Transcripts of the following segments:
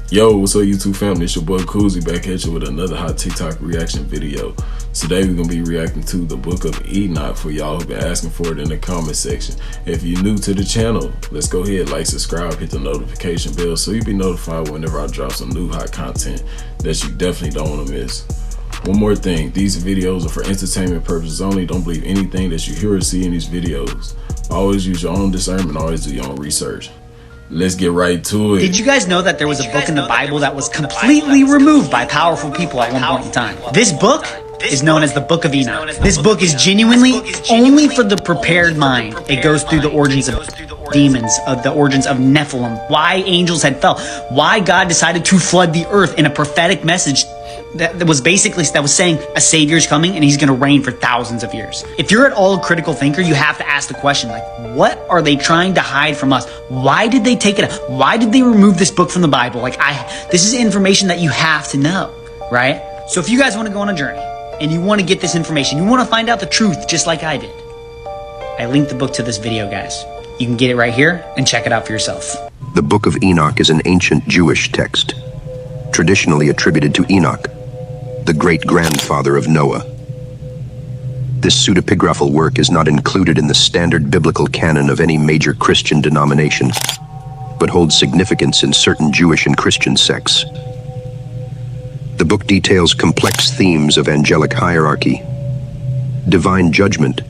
Yo, what's up YouTube family? It's your boy Koozie back at you with another hot TikTok reaction video. Today we're going to be reacting to the book of Enoch for y'all who've been asking for it in the comment section. If you're new to the channel, let's go ahead, like, subscribe, hit the notification bell so you'll be notified whenever I drop some new hot content that you definitely don't want to miss. One more thing, these videos are for entertainment purposes only. Don't believe anything that you hear or see in these videos. Always use your own discernment, always do your own research. Let's get right to it. Did you guys know that there was a book in the Bible that was completely removed by powerful people at one point in time? This book is known as the Book of Enoch. This book is genuinely only for the prepared mind. It goes through the origins of demons, of the origins of Nephilim, why angels had fell, why God decided to flood the earth in a prophetic message that was saying a savior's coming and he's going to reign for thousands of years. If you're at all a critical thinker, you have to ask the question, like, what are they trying to hide from us? Why did they take it out? Why did they remove this book from the Bible? This is information that you have to know, right? So if you guys want to go on a journey and you want to get this information, you want to find out the truth just like I did, I linked the book to this video, guys. You can get it right here and check it out for yourself. The Book of Enoch is an ancient Jewish text, traditionally attributed to Enoch, the great-grandfather of Noah. This pseudepigraphal work is not included in the standard biblical canon of any major Christian denomination, but holds significance in certain Jewish and Christian sects. The book details complex themes of angelic hierarchy, divine judgment,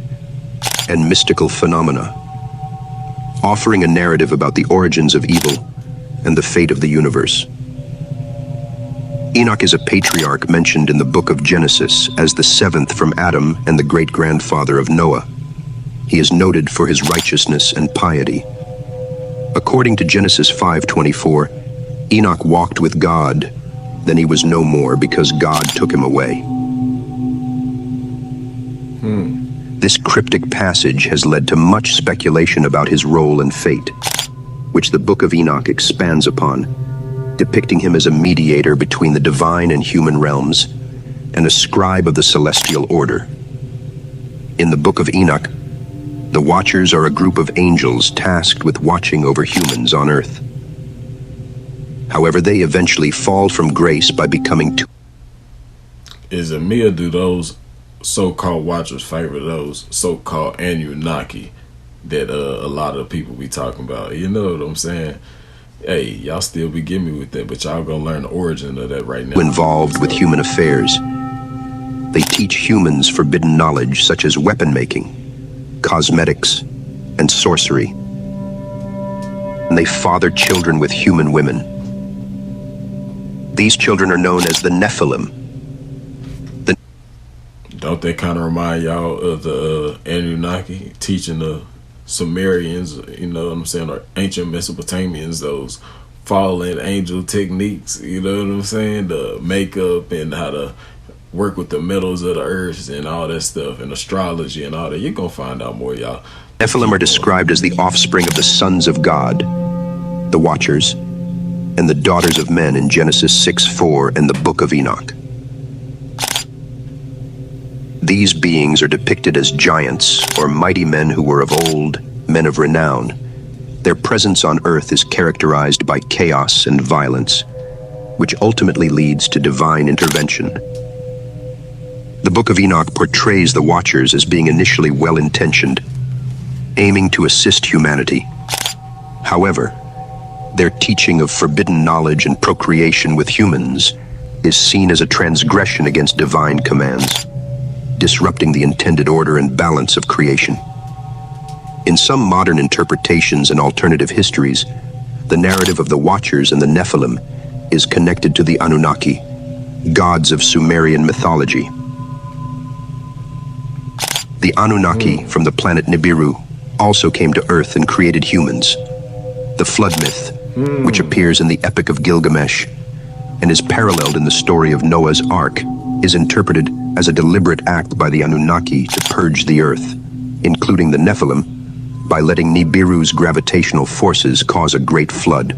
and mystical phenomena, offering a narrative about the origins of evil and the fate of the universe. Enoch is a patriarch mentioned in the book of Genesis as the seventh from Adam and the great-grandfather of Noah. He is noted for his righteousness and piety. According to Genesis 5:24, Enoch walked with God, then he was no more because God took him away. This cryptic passage has led to much speculation about his role and fate, which the Book of Enoch expands upon, depicting him as a mediator between the divine and human realms, and a scribe of the celestial order. In the Book of Enoch, the Watchers are a group of angels tasked with watching over humans on earth. However, they eventually fall from grace by becoming too... Is it me or do those so-called Watchers favor those so-called Anunnaki that a lot of people be talking about? You know what I'm saying? Hey, y'all still be getting me with that, but y'all gonna learn the origin of that right now. Involved with human affairs. They teach humans forbidden knowledge such as weapon making, cosmetics, and sorcery. And they father children with human women. These children are known as the Nephilim. Don't they kind of remind y'all of the Anunnaki teaching the Sumerians, you know what I'm saying, or ancient Mesopotamians, those fallen angel techniques, you know what I'm saying, the makeup and how to work with the metals of the earth and all that stuff, and astrology and all that? You're gonna find out more, y'all. Nephilim are described as the offspring of the sons of God, the Watchers, and the daughters of men in Genesis 6:4 and the Book of Enoch. These beings are depicted as giants or mighty men who were of old, men of renown. Their presence on earth is characterized by chaos and violence, which ultimately leads to divine intervention. The Book of Enoch portrays the Watchers as being initially well-intentioned, aiming to assist humanity. However, their teaching of forbidden knowledge and procreation with humans is seen as a transgression against divine commands, disrupting the intended order and balance of creation. In some modern interpretations and alternative histories, the narrative of the Watchers and the Nephilim is connected to the Anunnaki, gods of Sumerian mythology. The Anunnaki from the planet Nibiru also came to Earth and created humans. The flood myth, which appears in the Epic of Gilgamesh and is paralleled in the story of Noah's Ark, is interpreted as a deliberate act by the Anunnaki to purge the earth, including the Nephilim, by letting Nibiru's gravitational forces cause a great flood.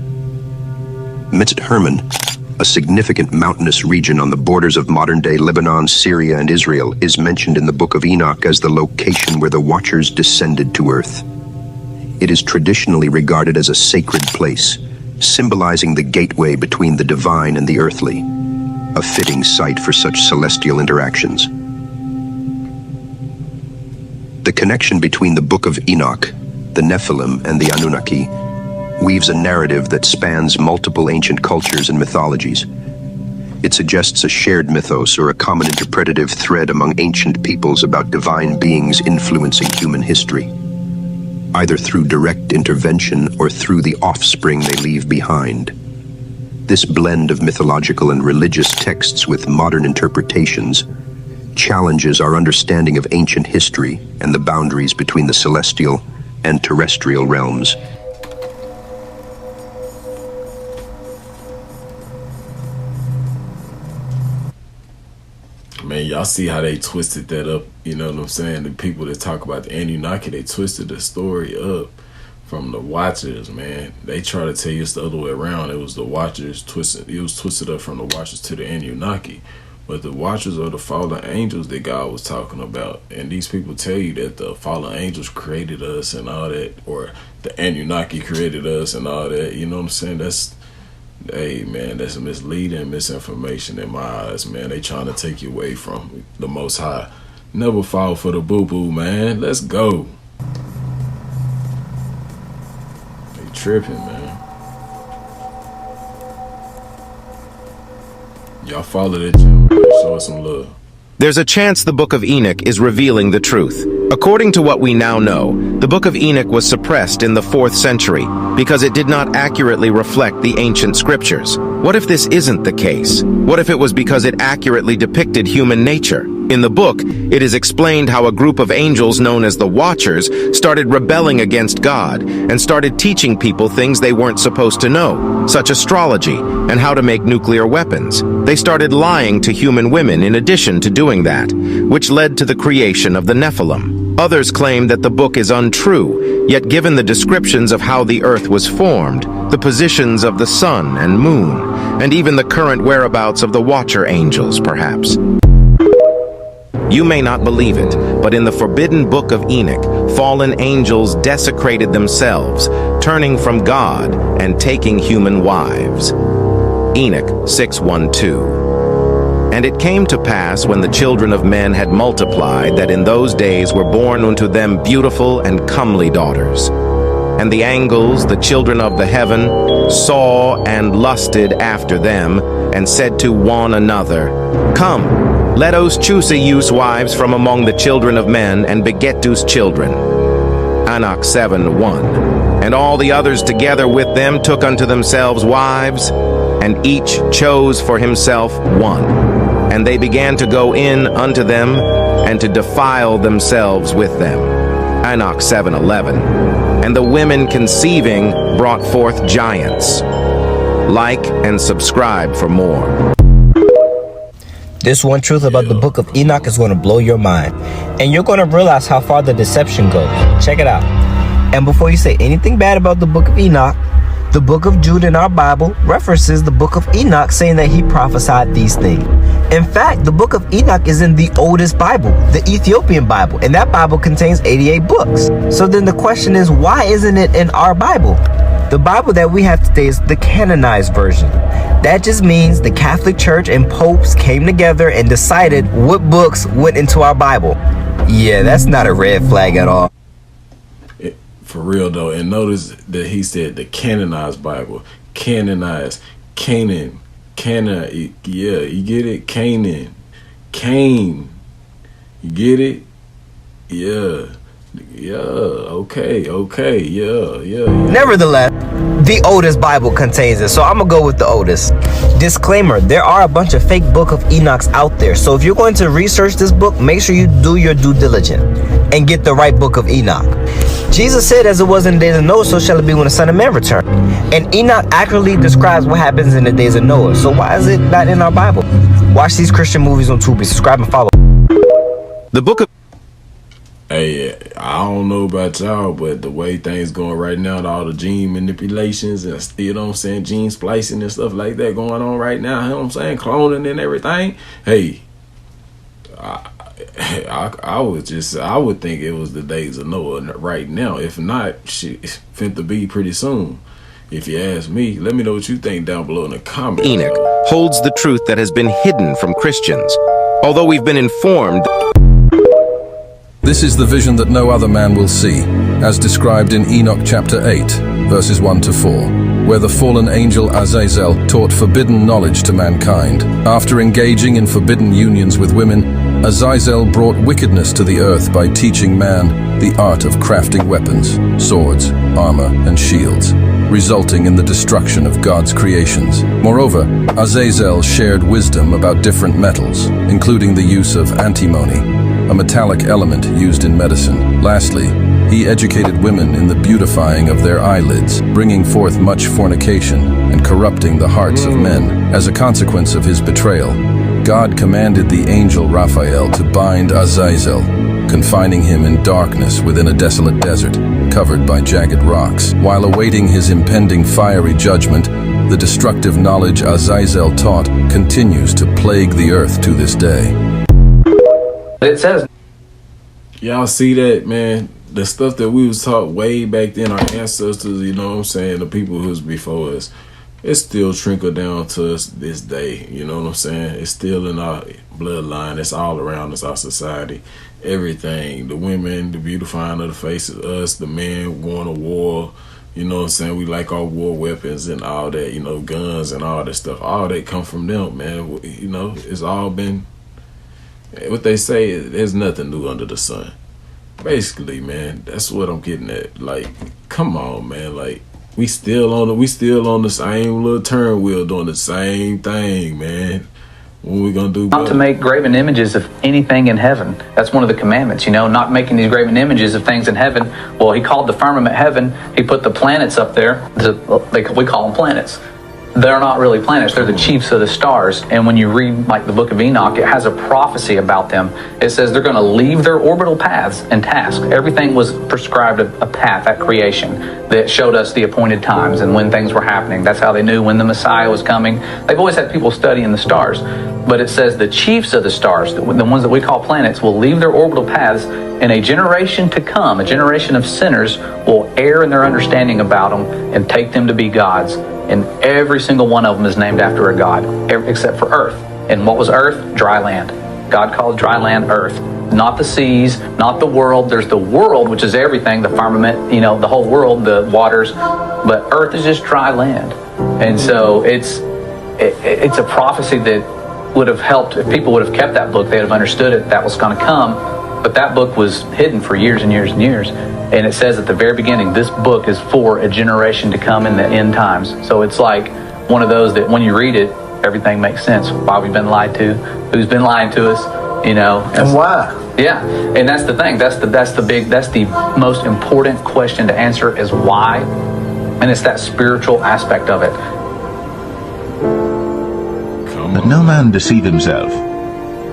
Mitzit Hermon, a significant mountainous region on the borders of modern-day Lebanon, Syria, and Israel, is mentioned in the Book of Enoch as the location where the Watchers descended to earth. It is traditionally regarded as a sacred place, symbolizing the gateway between the divine and the earthly, a fitting site for such celestial interactions. The connection between the Book of Enoch, the Nephilim, and the Anunnaki weaves a narrative that spans multiple ancient cultures and mythologies. It suggests a shared mythos or a common interpretative thread among ancient peoples about divine beings influencing human history, either through direct intervention or through the offspring they leave behind. This blend of mythological and religious texts with modern interpretations challenges our understanding of ancient history and the boundaries between the celestial and terrestrial realms. Man, y'all see how they twisted that up, you know what I'm saying? The people that talk about the Anunnaki, they twisted the story up from the Watchers, man. They try to tell you it's the other way around. It was the Watchers twisted, it was twisted up from the Watchers to the Anunnaki. But the Watchers are the fallen angels that God was talking about. And these people tell you that the fallen angels created us and all that, or the Anunnaki created us and all that. You know what I'm saying? That's, hey, man, that's misleading, misinformation in my eyes, man. They trying to take you away from the Most High. Never fall for the boo-boo, man. Let's go. They tripping, man. Y'all follow that channel. Show us some love. There's a chance the Book of Enoch is revealing the truth. According to what we now know, the Book of Enoch was suppressed in the 4th century because it did not accurately reflect the ancient scriptures. What if this isn't the case? What if it was because it accurately depicted human nature? In the book, it is explained how a group of angels known as the Watchers started rebelling against God and started teaching people things they weren't supposed to know, such astrology and how to make nuclear weapons. They started lying to human women in addition to doing that, which led to the creation of the Nephilim. Others claim that the book is untrue, yet given the descriptions of how the earth was formed, the positions of the sun and moon, and even the current whereabouts of the Watcher angels, perhaps. You may not believe it, but in the forbidden book of Enoch, fallen angels desecrated themselves, turning from God and taking human wives. Enoch 6:1-2. And it came to pass when the children of men had multiplied that in those days were born unto them beautiful and comely daughters. And the angels, the children of the heaven, saw and lusted after them, and said to one another, Come, let us choose use wives from among the children of men, and beget us children. Enoch 7:1. And all the others together with them took unto themselves wives, and each chose for himself one. And they began to go in unto them, and to defile themselves with them. Enoch 7:11. And the women conceiving brought forth giants. Like and subscribe for more. This one truth about the book of Enoch is going to blow your mind, and you're going to realize how far the deception goes. Check it out. And before you say anything bad about the book of Enoch, the book of Jude in our Bible references the book of Enoch, saying that he prophesied these things. In fact, the book of Enoch is in the oldest Bible, the Ethiopian Bible, and that Bible contains 88 books. So then the question is, why isn't it in our Bible? The Bible that we have today is the canonized version. That just means the Catholic Church and popes came together and decided what books went into our Bible. Yeah, that's not a red flag at all. For real though, and notice that he said the canonized Bible. Canonized. Canaan. Yeah, you get it? Canaan. Cain. You get it? Yeah. Okay, yeah. Nevertheless, the oldest Bible contains it, so I'm gonna go with the oldest. Disclaimer, there are a bunch of fake book of Enochs out there, so if you're going to research this book, make sure you do your due diligence and get the right book of Enoch. Jesus said, as it was in the days of Noah, so shall it be when the Son of Man returns. And Enoch accurately describes what happens in the days of Noah, so why is it not in our Bible? Watch these Christian movies on Tubi, subscribe and follow. The book of Hey, I don't know about y'all, but the way things going right now, all the gene manipulations and, you know what I'm saying, gene splicing and stuff like that going on right now, you know what I'm saying, cloning and everything. Hey, I would think it was the days of Noah right now. If not, shit, it's finna be pretty soon. If you ask me, let me know what you think down below in the comments. Enoch holds the truth that has been hidden from Christians. Although we've been informed, this is the vision that no other man will see, as described in Enoch chapter 8, verses 1 to 4, where the fallen angel Azazel taught forbidden knowledge to mankind. After engaging in forbidden unions with women, Azazel brought wickedness to the earth by teaching man the art of crafting weapons, swords, armor, and shields, resulting in the destruction of God's creations. Moreover, Azazel shared wisdom about different metals, including the use of antimony, a metallic element used in medicine. Lastly, he educated women in the beautifying of their eyelids, bringing forth much fornication and corrupting the hearts of men. As a consequence of his betrayal, God commanded the angel Raphael to bind Azazel, confining him in darkness within a desolate desert, covered by jagged rocks. While awaiting his impending fiery judgment, the destructive knowledge Azazel taught continues to plague the earth to this day. It says, y'all see that, man? The stuff that we was taught way back then, our ancestors, you know what I'm saying, the people who's before us, it still trickle down to us this day, you know what I'm saying? It's still in our bloodline. It's all around us, our society, everything. The women, the beautifying of the faces, us, the men going to war, you know what I'm saying? We like our war weapons and all that, you know, guns and all that stuff. All that come from them, man. You know, it's all been, what they say is there's nothing new under the sun. Basically, man, that's what I'm getting at. Like, come on, man. Like, we still on the same little turn wheel doing the same thing, man. What we gonna do? not to make graven images of anything in heaven. That's one of the commandments, you know, not making these graven images of things in heaven. Well, he called the firmament heaven. He put the planets up there. We call them planets. They're not really planets. They're the chiefs of the stars. And when you read like the book of Enoch, it has a prophecy about them. It says they're going to leave their orbital paths and tasks. Everything was prescribed a path at creation that showed us the appointed times and when things were happening. That's how they knew when the Messiah was coming. They've always had people studying the stars. But it says the chiefs of the stars, the ones that we call planets, will leave their orbital paths, and a generation to come, a generation of sinners, will err in their understanding about them and take them to be gods. And every single one of them is named after a god, except for earth. And what was earth? Dry land. God called dry land earth. Not the seas, not the world. There's the world, which is everything, the firmament, you know, the whole world, the waters. But earth is just dry land. And so it's a prophecy that would have helped. If people would have kept that book, they'd have understood it, that was going to come. But that book was hidden for years and years and years. And it says at the very beginning, this book is for a generation to come in the end times. So it's like one of those that when you read it, everything makes sense. Why we've been lied to, who's been lying to us, you know. And why? Yeah, and that's the thing. That's the most important question to answer is why. And it's that spiritual aspect of it. Let no man deceive himself.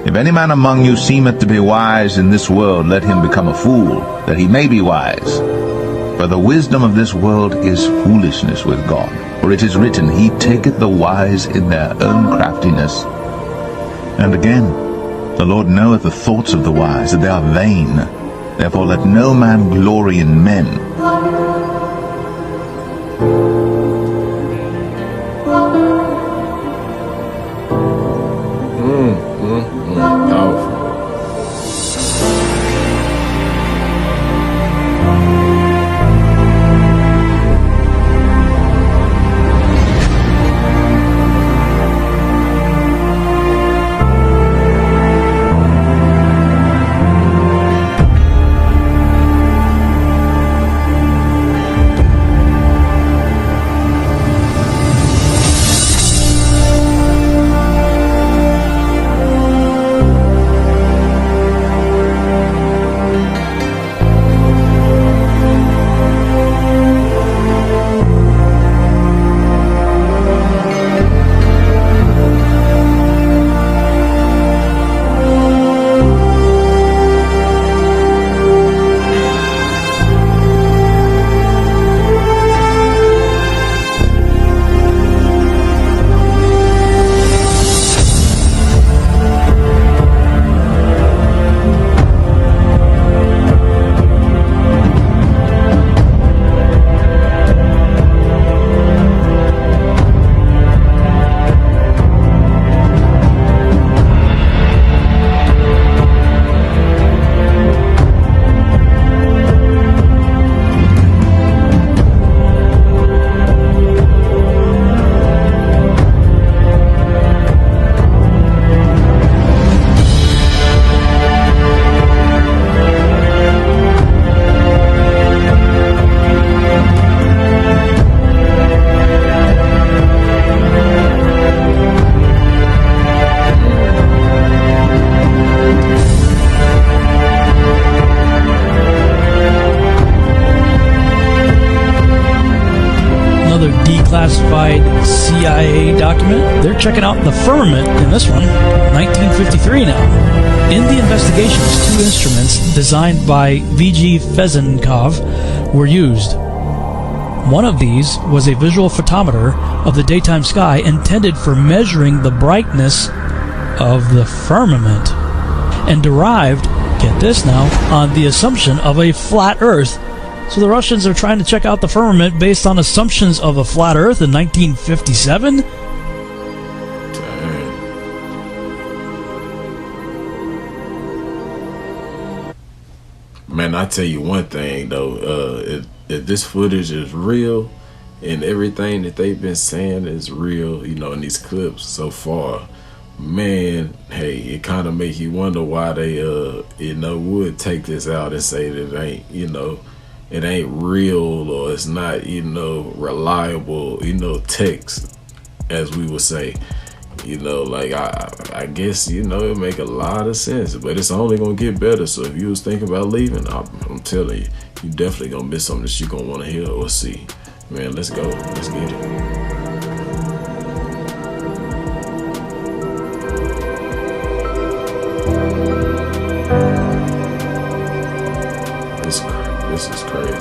If any man among you seemeth to be wise in this world, let him become a fool, that he may be wise. For the wisdom of this world is foolishness with God. For it is written, He taketh the wise in their own craftiness. And again, the Lord knoweth the thoughts of the wise, that they are vain. Therefore let no man glory in men. classified CIA document. They're checking out the Firmament in this one, 1953 now. In the investigations, 2 instruments designed by V.G. Fezenkov were used. One of these was a visual photometer of the daytime sky intended for measuring the brightness of the firmament, and derived, get this now, on the assumption of a flat Earth. So the Russians are trying to check out the firmament based on assumptions of a flat Earth in 1957? Man, I tell you one thing though, if this footage is real and everything that they've been saying is real, you know, in these clips so far, man, hey, it kind of make you wonder why they, you know, would take this out and say that it ain't, you know, it ain't real, or it's not, you know, reliable, you know, text, as we would say. You know, like I guess, you know, it make a lot of sense, but it's only gonna get better. So if you was thinking about leaving, I'm telling you, you definitely gonna miss something that you gonna want to hear or see. Man, let's go, let's get it. This is crazy.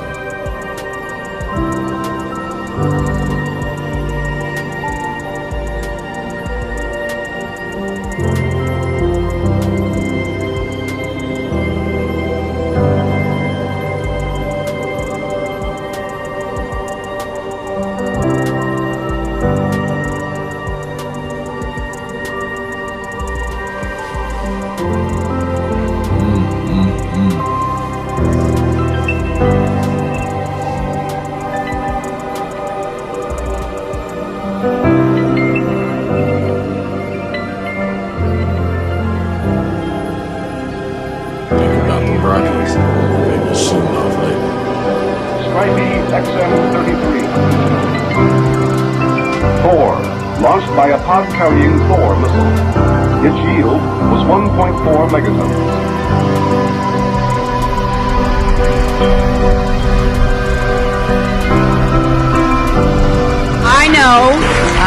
By a pod-carrying Thor missile. Its yield was 1.4 megatons.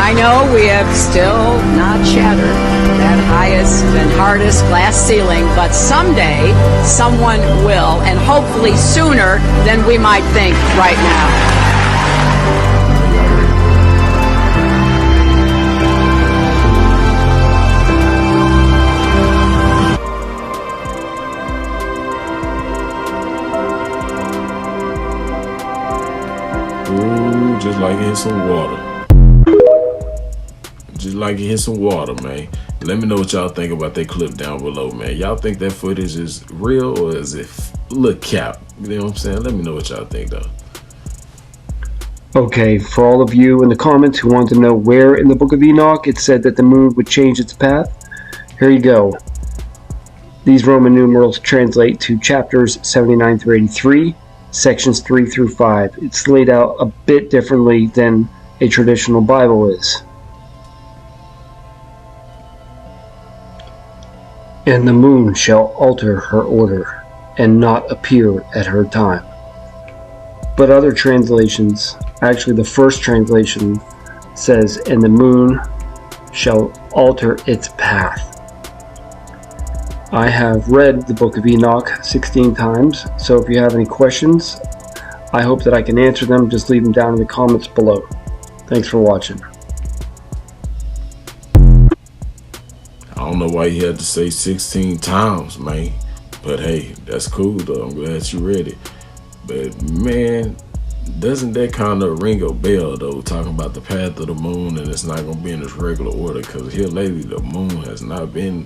I know we have still not shattered that highest and hardest glass ceiling, but someday someone will, and hopefully sooner than we might think right now. Ooh, just like it hit some water. Just like it hit some water, man. Let me know what y'all think about that clip down below, man. Y'all think that footage is real or is it look cap? You know what I'm saying? Let me know what y'all think, though. Okay, for all of you in the comments who want to know where in the Book of Enoch it said that the moon would change its path, here you go. These Roman numerals translate to chapters 79 through 83, sections 3 through 5. It's laid out a bit differently than a traditional Bible is. And the moon shall alter her order, and not appear at her time. But other translations, actually the first translation says, and the moon shall alter its path. I have read the Book of Enoch 16 times, so if you have any questions, I hope that I can answer them. Just leave them down in the comments below. Thanks for watching. I don't know why you had to say 16 times, man. But hey, that's cool though. I'm glad you read it. But man, doesn't that kind of ring a bell though, talking about the path of the moon and it's not going to be in its regular order? Because here lately, the moon has not been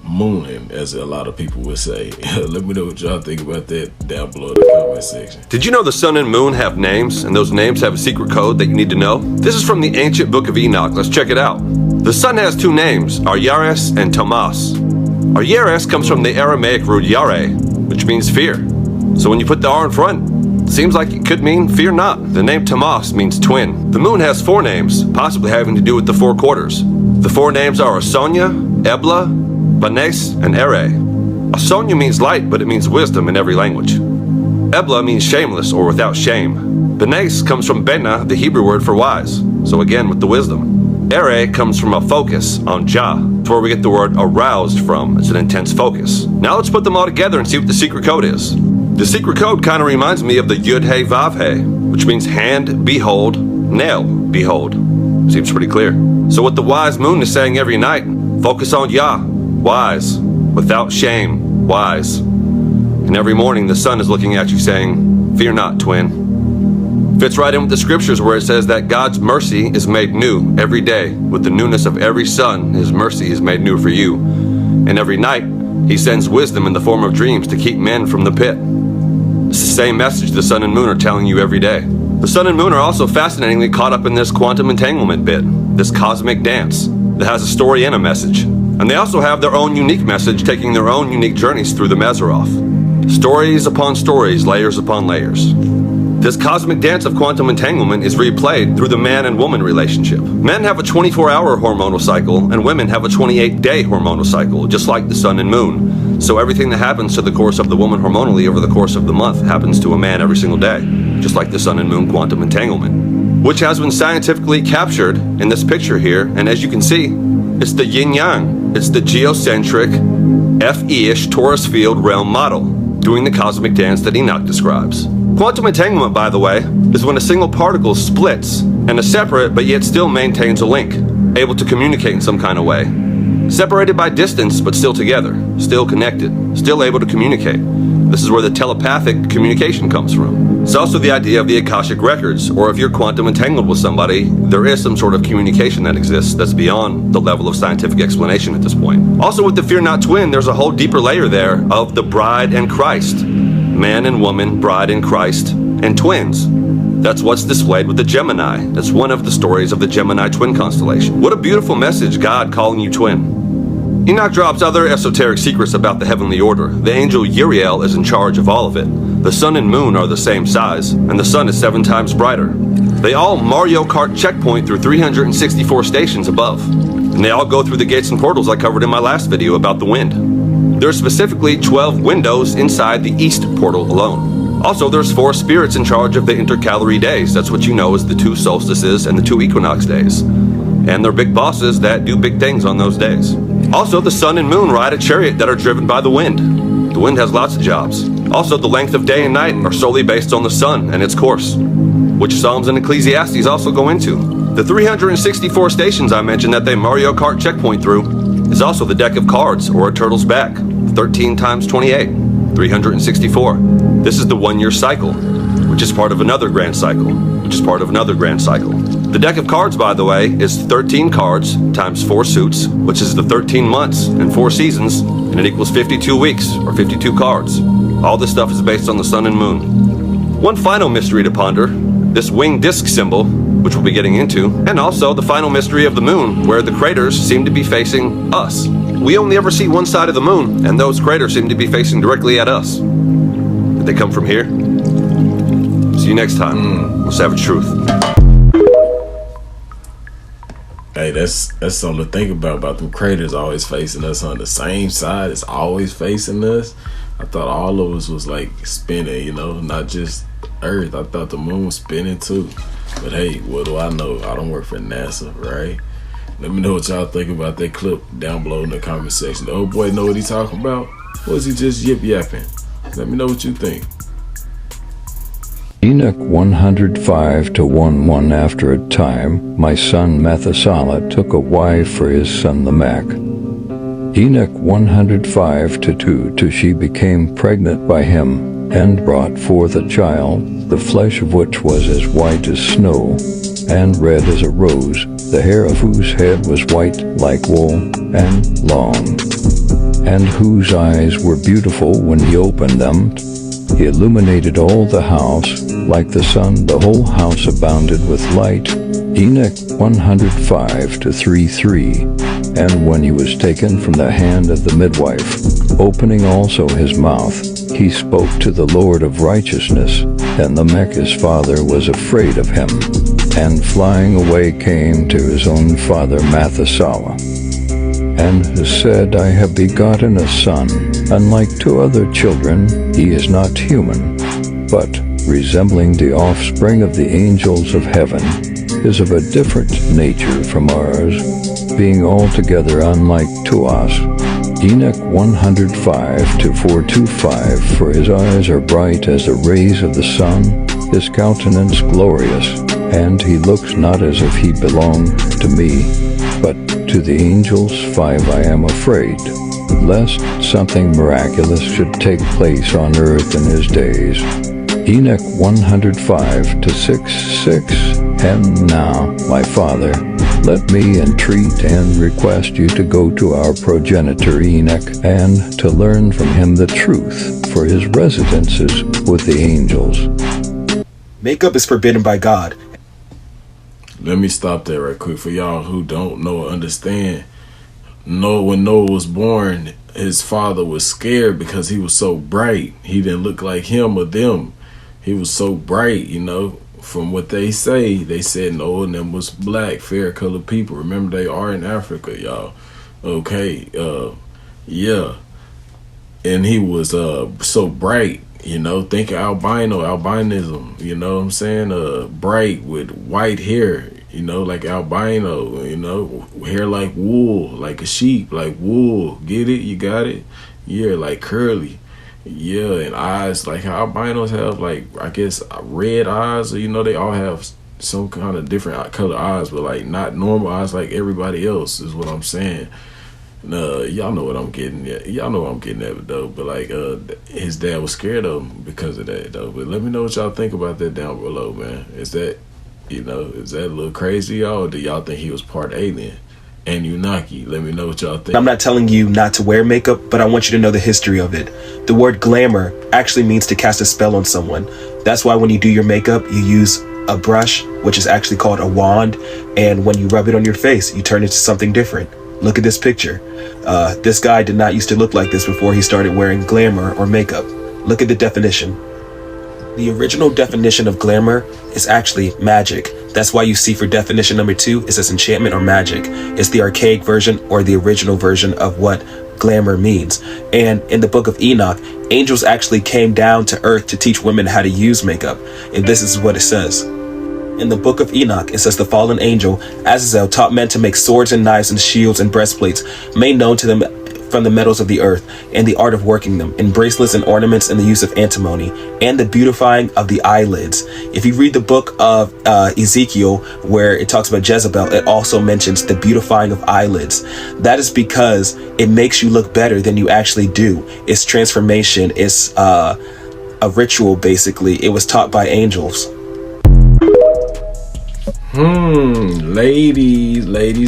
mooning, as a lot of people would say. Let me know what y'all think about that down below in the comment section. Did you know the sun and moon have names, and those names have a secret code that you need to know? This is from the ancient Book of Enoch. Let's check it out. The sun has 2 names, Aryares and Tomas. Aryares comes from the Aramaic root yare, which means fear. So when you put the R in front, it seems like it could mean fear not. The name Tomas means twin. The moon has 4 names, possibly having to do with the 4 quarters. The 4 names are Asonia, Ebla, Banes, and Ere. Asonia means light, but it means wisdom in every language. Ebla means shameless or without shame. Benes comes from Bena, the Hebrew word for wise. So again, with the wisdom. Ere comes from a focus on Jah. It's where we get the word aroused from. It's an intense focus. Now let's put them all together and see what the secret code is. The secret code kind of reminds me of the Yud He Vav He, which means hand, behold, nail, behold. Seems pretty clear. So what the wise moon is saying every night, focus on Yah, wise, without shame, wise. And every morning the sun is looking at you saying, fear not, twin. Fits right in with the scriptures where it says that God's mercy is made new every day. With the newness of every sun, his mercy is made new for you. And every night, he sends wisdom in the form of dreams to keep men from the pit. It's the same message the sun and moon are telling you every day. The sun and moon are also fascinatingly caught up in this quantum entanglement bit, this cosmic dance that has a story and a message. And they also have their own unique message, taking their own unique journeys through the Mazzaroth. Stories upon stories, layers upon layers. This cosmic dance of quantum entanglement is replayed through the man and woman relationship. Men have a 24-hour hormonal cycle, and women have a 28-day hormonal cycle, just like the sun and moon. So everything that happens to the course of the woman hormonally over the course of the month happens to a man every single day, just like the sun and moon quantum entanglement, which has been scientifically captured in this picture here. And as you can see, it's the yin-yang. It's the geocentric Fe-ish torus field realm model, doing the cosmic dance that Enoch describes. Quantum entanglement, by the way, is when a single particle splits and is separate but yet still maintains a link, able to communicate in some kind of way. Separated by distance but still together, still connected, still able to communicate. This is where the telepathic communication comes from. It's also the idea of the Akashic records, or if you're quantum entangled with somebody, there is some sort of communication that exists that's beyond the level of scientific explanation at this point. Also with the Fear Not twin, there's a whole deeper layer there of the bride and Christ. Man and woman, bride and Christ, and twins. That's what's displayed with the Gemini. That's one of the stories of the Gemini twin constellation. What a beautiful message, God calling you twin. Enoch drops other esoteric secrets about the heavenly order. The angel Uriel is in charge of all of it. The sun and moon are the same size, and the sun is 7 times brighter. They all Mario Kart checkpoint through 364 stations above. And they all go through the gates and portals I covered in my last video about the wind. There are specifically 12 windows inside the east portal alone. Also, there's 4 spirits in charge of the intercalary days. That's what you know as the 2 solstices and the 2 equinox days. And they're big bosses that do big things on those days. Also, the sun and moon ride a chariot that are driven by the wind. The wind has lots of jobs. Also, the length of day and night are solely based on the sun and its course, which Psalms and Ecclesiastes also go into. The 364 stations I mentioned that they Mario Kart checkpoint through is also the deck of cards, or a turtle's back, 13 times 28, 364. This is the 1-year cycle, which is part of another grand cycle, which is part of another grand cycle. The deck of cards, by the way, is 13 cards times 4 suits, which is the 13 months and 4 seasons, and it equals 52 weeks, or 52 cards. All this stuff is based on the sun and moon. One final mystery to ponder, this winged disc symbol, which we'll be getting into, and also the final mystery of the moon, where the craters seem to be facing us. We only ever see one side of the moon, and those craters seem to be facing directly at us. Did they come from here? See you next time. We'll Savage Truth. Hey, that's something to think about them craters always facing us on the same side. It's always facing us. I thought all of us was like spinning, you know, not just Earth. I thought the moon was spinning too. But hey, what do I know? I don't work for NASA, right? Let me know what y'all think about that clip down below in the comment section. The old boy know what he talking about? Or is he just yip-yapping? Let me know what you think. Enoch 105-11. After a time, my son Methuselah took a wife for his son Lamech. Enoch 105-2. Till she became pregnant by him, and brought forth a child, the flesh of which was as white as snow, and red as a rose, the hair of whose head was white like wool, and long, and whose eyes were beautiful when he opened them. He illuminated all the house, like the sun, the whole house abounded with light. Enoch 105-3. And when he was taken from the hand of the midwife, opening also his mouth, he spoke to the Lord of righteousness, and Lamech his father was afraid of him, and flying away came to his own father Methuselah, and said, I have begotten a son. Unlike 2 other children, he is not human, but resembling the offspring of the angels of heaven, is of a different nature from ours, being altogether unlike to us. Enoch 105-425, for his eyes are bright as the rays of the sun, his countenance glorious, and he looks not as if he belonged to me, but to the angels. 5, I am afraid, lest something miraculous should take place on earth in his days. Enoch 105-6. And now, my father, let me entreat and request you to go to our progenitor Enoch and to learn from him the truth, for his residence is with the angels. Makeup is forbidden by God. Let me stop there right quick for y'all who don't know or understand. Noah, when Noah was born, his father was scared because he was so bright. He didn't look like him or them. He was so bright, you know. From what they said Noah and them was black, fair colored people. Remember, they are in Africa, y'all. Okay, yeah. And he was so bright, you know. Think albinism, you know what I'm saying? Bright with white hair, you know, like albino, you know, hair like wool, like a sheep, like wool. Get it? You got it? Yeah, like curly. Yeah, and eyes, like how albinos have, like, I guess, red eyes, or, you know, they all have some kind of different color eyes, but, like, not normal eyes like everybody else, is what I'm saying. Y'all know what I'm getting at. Y'all know what I'm getting at, though, but, like, his dad was scared of him because of that, though. But let me know what y'all think about that down below, man. Is that, you know, is that a little crazy, y'all, or do y'all think he was part alien? And Unaki, let me know what y'all think. I'm not telling you not to wear makeup, but I want you to know the history of it. The word glamour actually means to cast a spell on someone. That's why when you do your makeup, you use a brush, which is actually called a wand, and when you rub it on your face, you turn into something different. Look at this picture. This guy did not used to look like this before he started wearing glamour or makeup. Look at the definition. The original definition of glamour is actually magic. That's why you see for definition number 2, it says enchantment or magic. It's the archaic version or the original version of what glamour means. And in the book of Enoch, angels actually came down to earth to teach women how to use makeup. And this is what it says. In the book of Enoch, it says the fallen angel, Azazel, taught men to make swords and knives and shields and breastplates, made known to them from the metals of the earth, and the art of working them, and bracelets and ornaments, and the use of antimony, and the beautifying of the eyelids. If you read the book of Ezekiel, where it talks about Jezebel, it also mentions the beautifying of eyelids. That is because it makes you look better than you actually do. It's transformation. It's a ritual, basically. It was taught by angels.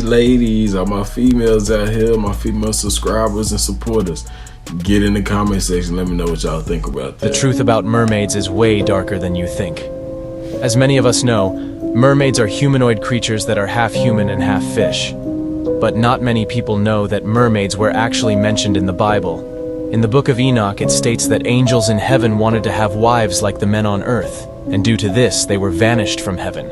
Ladies, all my females out here, my female subscribers and supporters, get in the comment section, let me know what y'all think about that. The truth about mermaids is way darker than you think. As many of us know, mermaids are humanoid creatures that are half human and half fish. But not many people know that mermaids were actually mentioned in the Bible. In the book of Enoch, it states that angels in heaven wanted to have wives like the men on earth, and due to this, they were vanished from heaven.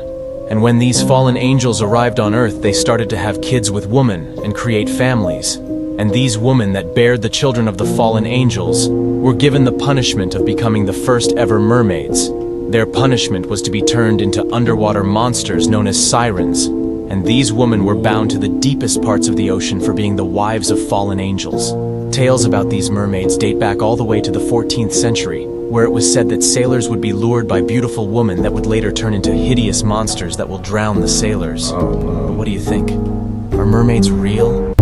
And when these fallen angels arrived on earth, they started to have kids with women and create families. And these women that bared the children of the fallen angels were given the punishment of becoming the first ever mermaids. Their punishment was to be turned into underwater monsters known as sirens. And these women were bound to the deepest parts of the ocean for being the wives of fallen angels. Tales about these mermaids date back all the way to the 14th century, where it was said that sailors would be lured by beautiful women that would later turn into hideous monsters that will drown the sailors. But what do you think? Are mermaids real?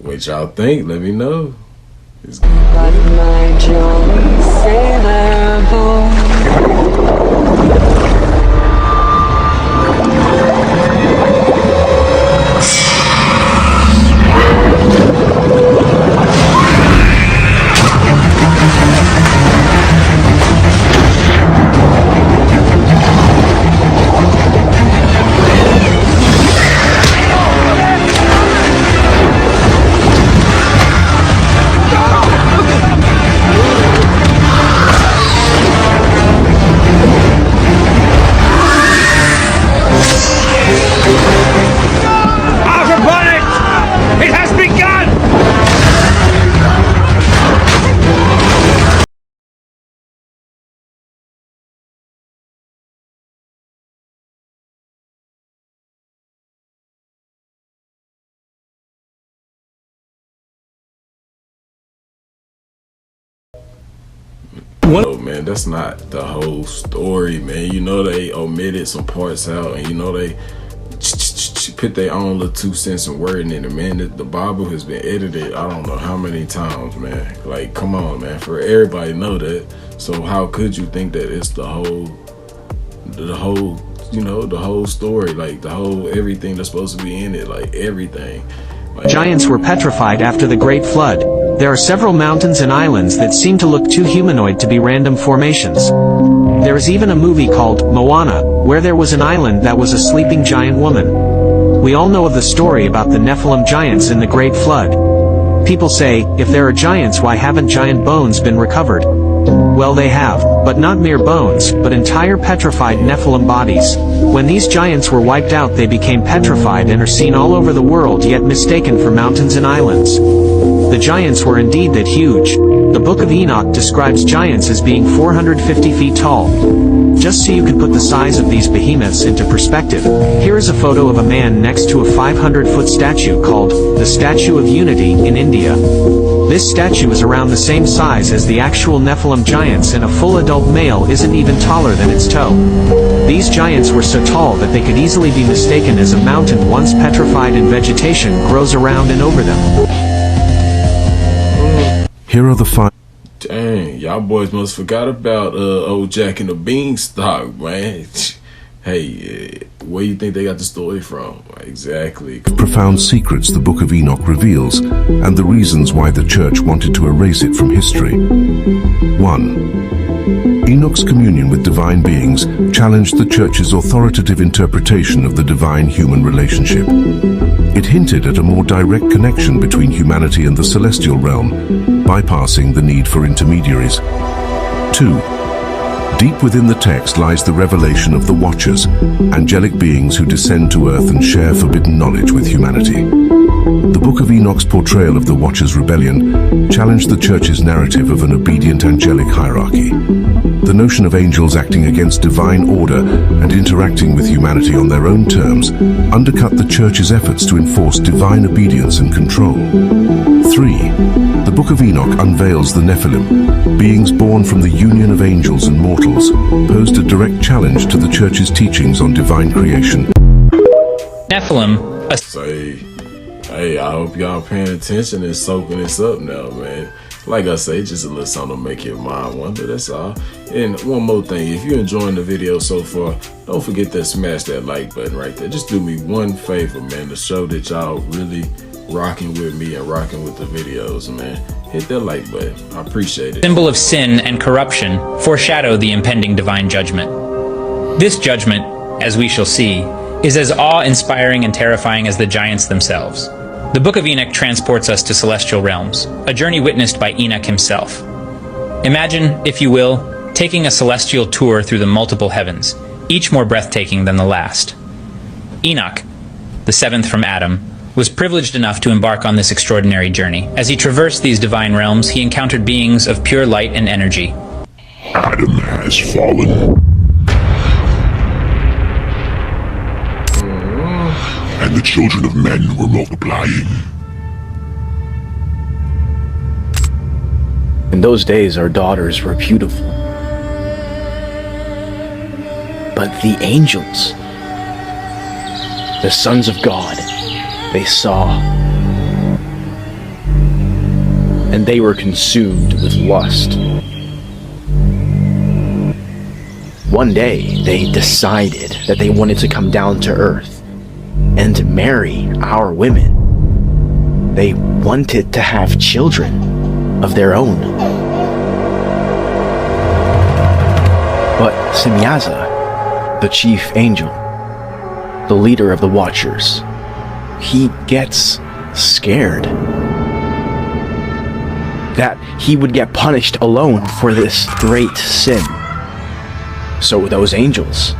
What y'all think? Let me know. man. That's not the whole story, man. You know, they omitted some parts out, and you know, they put their own little 2 cents and word in it, man. The Bible has been edited I don't know how many times, man. Like, come on, man. For everybody know that. So how could you think that it's the whole, you know, the whole story, like the whole everything that's supposed to be in it, like everything. Like, giants were petrified after the Great Flood. There are several mountains and islands that seem to look too humanoid to be random formations. There is even a movie called Moana, where there was an island that was a sleeping giant woman. We all know of the story about the Nephilim giants in the Great Flood. People say, if there are giants, why haven't giant bones been recovered? Well, they have, but not mere bones, but entire petrified Nephilim bodies. When these giants were wiped out, they became petrified and are seen all over the world, yet mistaken for mountains and islands. The giants were indeed that huge. The Book of Enoch describes giants as being 450 feet tall. Just so you can put the size of these behemoths into perspective, here is a photo of a man next to a 500-foot statue called the Statue of Unity in India. This statue is around the same size as the actual Nephilim giants, and a full adult male isn't even taller than its toe. These giants were so tall that they could easily be mistaken as a mountain once petrified and vegetation grows around and over them. Here are the 5. Dang, y'all boys must forgot about old Jack and the Beanstalk, man. Hey, where you think they got the story from? Exactly. Profound secrets the Book of Enoch reveals, and the reasons why the church wanted to erase it from history. 1. Enoch's communion with divine beings challenged the church's authoritative interpretation of the divine-human relationship. It hinted at a more direct connection between humanity and the celestial realm, bypassing the need for intermediaries. 2. Deep within the text lies the revelation of the Watchers, angelic beings who descend to earth and share forbidden knowledge with humanity. The Book of Enoch's portrayal of the Watchers' rebellion challenged the church's narrative of an obedient angelic hierarchy. The notion of angels acting against divine order and interacting with humanity on their own terms undercut the church's efforts to enforce divine obedience and control. 3. The Book of Enoch unveils the Nephilim, beings born from the union of angels and mortals, posed a direct challenge to the church's teachings on divine creation. Nephilim. Hey, I hope y'all paying attention and soaking this up now, man. Like I say, just a little something to make your mind wonder, that's all. And one more thing, if you're enjoying the video so far, don't forget to smash that like button right there. Just do me one favor, man, to show that y'all really rocking with me and rocking with the videos, man. Hit that like button. I appreciate it. Symbol of sin and corruption foreshadow the impending divine judgment. This judgment, as we shall see, is as awe-inspiring and terrifying as the giants themselves. The Book of Enoch transports us to celestial realms, a journey witnessed by Enoch himself. Imagine, if you will, taking a celestial tour through the multiple heavens, each more breathtaking than the last. Enoch, the seventh from Adam, was privileged enough to embark on this extraordinary journey. As he traversed these divine realms, he encountered beings of pure light and energy. Adam has fallen. And the children of men were multiplying. In those days, our daughters were beautiful. But the angels, the sons of God, they saw, and they were consumed with lust. One day, they decided that they wanted to come down to earth and marry our women. They wanted to have children of their own. But Semyaza, the chief angel, the leader of the Watchers, he gets scared that he would get punished alone for this great sin. So those angels,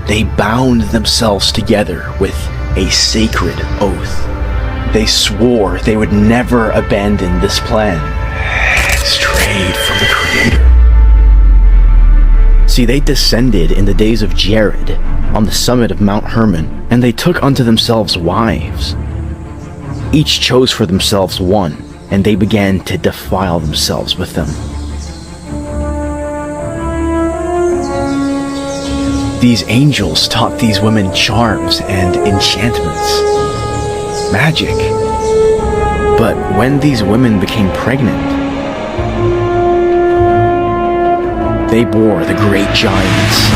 they bound themselves together with a sacred oath. They swore they would never abandon this plan, straight from the Creator. See, they descended in the days of Jared on the summit of Mount Hermon, and they took unto themselves wives. Each chose for themselves one, and they began to defile themselves with them. These angels taught these women charms and enchantments, magic. But when these women became pregnant, they bore the great giants.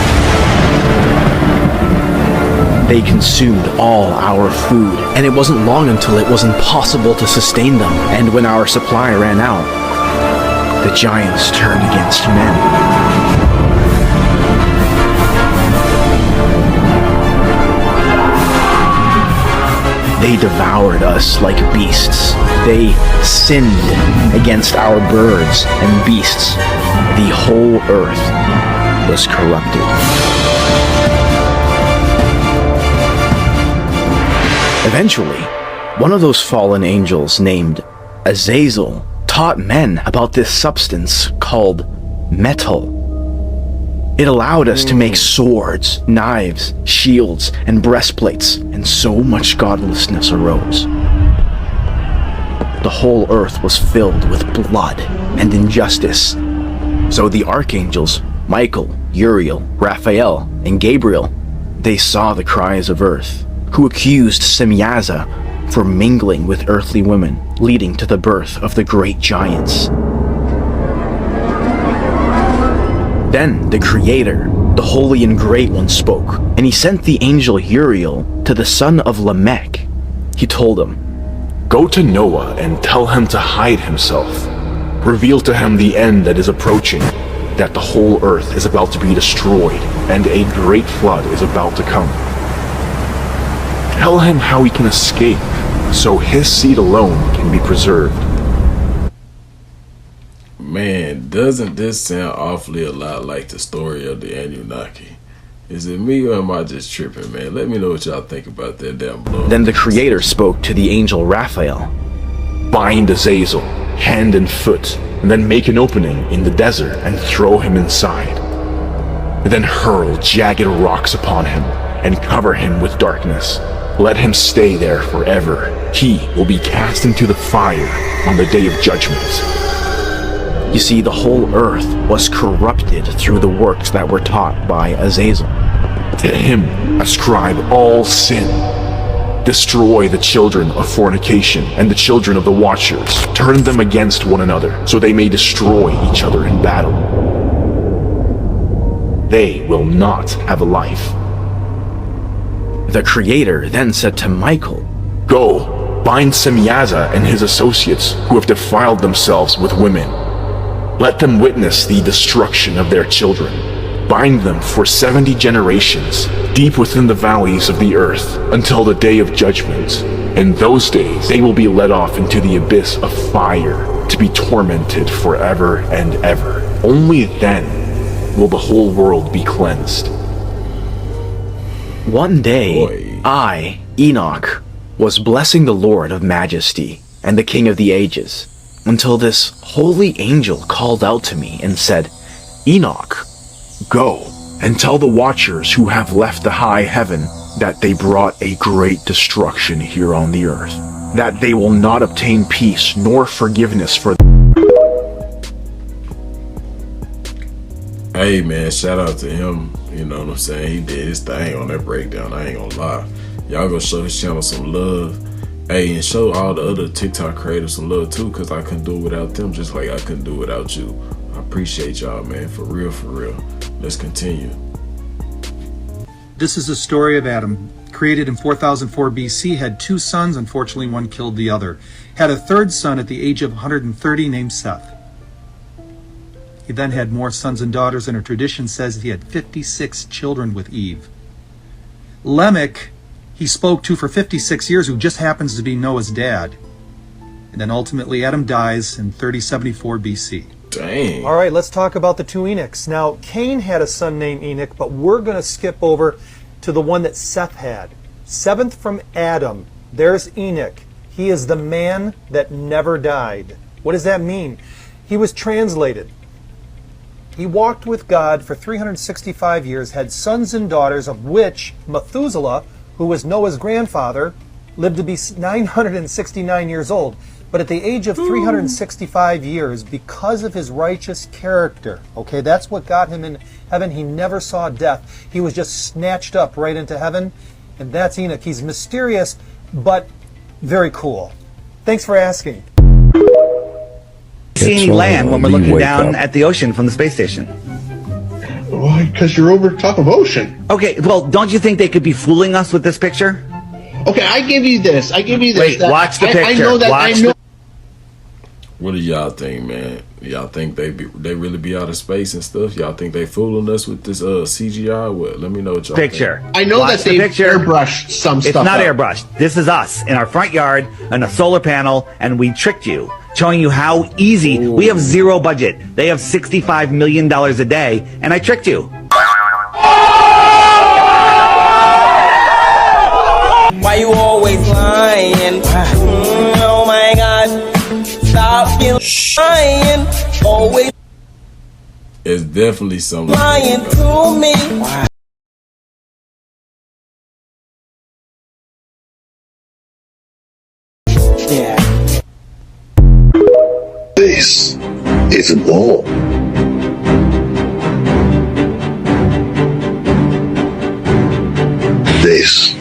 They consumed all our food, and it wasn't long until it was impossible to sustain them. And when our supply ran out, the giants turned against men. They devoured us like beasts. They sinned against our birds and beasts. The whole earth was corrupted. Eventually, one of those fallen angels named Azazel taught men about this substance called metal. It allowed us to make swords, knives, shields, and breastplates, and so much godlessness arose. The whole earth was filled with blood and injustice. So the archangels, Michael, Uriel, Raphael, and Gabriel, they saw the cries of earth, who accused Semyaza for mingling with earthly women, leading to the birth of the great giants. Then the Creator, the Holy and Great One, spoke, and he sent the angel Uriel to the son of Lamech. He told him, "Go to Noah and tell him to hide himself. Reveal to him the end that is approaching, that the whole earth is about to be destroyed, and a great flood is about to come. Tell him how he can escape, so his seed alone can be preserved." Man, doesn't this sound awfully a lot like the story of the Anunnaki? Is it me or am I just tripping, man? Let me know what y'all think about that down below. Then the Creator spoke to the angel Raphael. "Bind Azazel, hand and foot, and then make an opening in the desert and throw him inside. Then hurl jagged rocks upon him and cover him with darkness. Let him stay there forever. He will be cast into the fire on the day of judgment." You see, the whole earth was corrupted through the works that were taught by Azazel. To him ascribe all sin. Destroy the children of fornication and the children of the Watchers. Turn them against one another, so they may destroy each other in battle. They will not have a life. The Creator then said to Michael, "Go, bind Semyaza and his associates who have defiled themselves with women. Let them witness the destruction of their children. Bind them for 70 generations, deep within the valleys of the earth, until the day of judgment. In those days they will be led off into the abyss of fire, to be tormented forever and ever. Only then will the whole world be cleansed." One day, I, Enoch, was blessing the Lord of Majesty and the King of the Ages, until this holy angel called out to me and said, "Enoch, go and tell the Watchers who have left the high heaven that they brought a great destruction here on the earth, that they will not obtain peace nor forgiveness for them." Hey man, shout out to him. You know what I'm saying? He did his thing on that breakdown. I ain't gonna lie. Y'all go show his channel some love. Hey, and show all the other TikTok creators some love too, because I couldn't do it without them, just like I couldn't do it without you. I appreciate y'all, man. For real, for real. Let's continue. This is the story of Adam. Created in 4004 BC, had two sons. Unfortunately, one killed the other. Had a third son at the age of 130 named Seth. He then had more sons and daughters, and a tradition says that he had 56 children with Eve. Lamech, he spoke to for 56 years, who just happens to be Noah's dad. And then ultimately Adam dies in 3074 BC. Dang. All right, let's talk about the two Enochs. Now, Cain had a son named Enoch, but we're going to skip over to the one that Seth had. Seventh from Adam, there's Enoch. He is the man that never died. What does that mean? He was translated. He walked with God for 365 years, had sons and daughters, of which Methuselah, who was Noah's grandfather, lived to be 969 years old. But at the age of 365 years, because of his righteous character, okay, that's what got him in heaven. He never saw death. He was just snatched up right into heaven. And that's Enoch. He's mysterious, but very cool. Thanks for asking. See any land when we're looking down at the ocean from the space station? Why? Because you're over top of ocean. Okay, well, don't you think they could be fooling us with this picture? Okay, I give you this. Wait, watch the picture. I know that. What do y'all think, man? Y'all think they really be out of space and stuff? Y'all think they fooling us with this CGI? What? Let me know what y'all Picture. think. I know Watch that they the picture. airbrushed some stuff. It's not up. airbrushed. This is us in our front yard and a solar panel, and we tricked you, showing you how easy. We have zero budget. They have $65 million a day, and I tricked you. Why you always lying? Oh my God. Stop being lying. Always It's definitely something lying to me. Yeah. This is a ball. This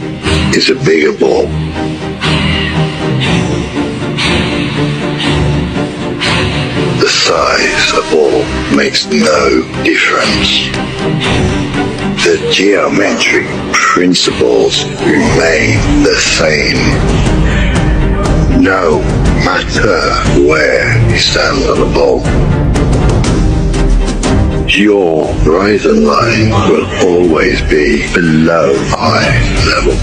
is a bigger ball. The size of ball makes no difference. The geometric principles remain the same. No matter where you stand on the ball, your horizon line will always be below eye level.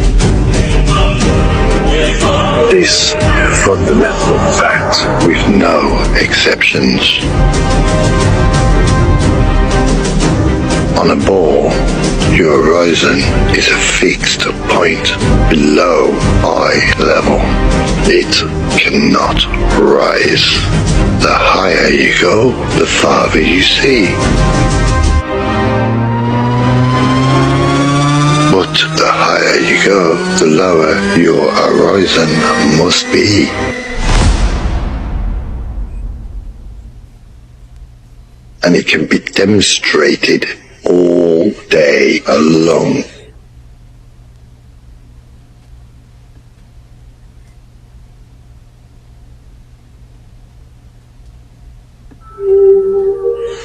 This fundamental fact with no exceptions. On a ball, your horizon is a fixed point below eye level. It cannot rise. The higher you go, the farther you see. But the higher you go, the lower your horizon must be. And it can be demonstrated all day long.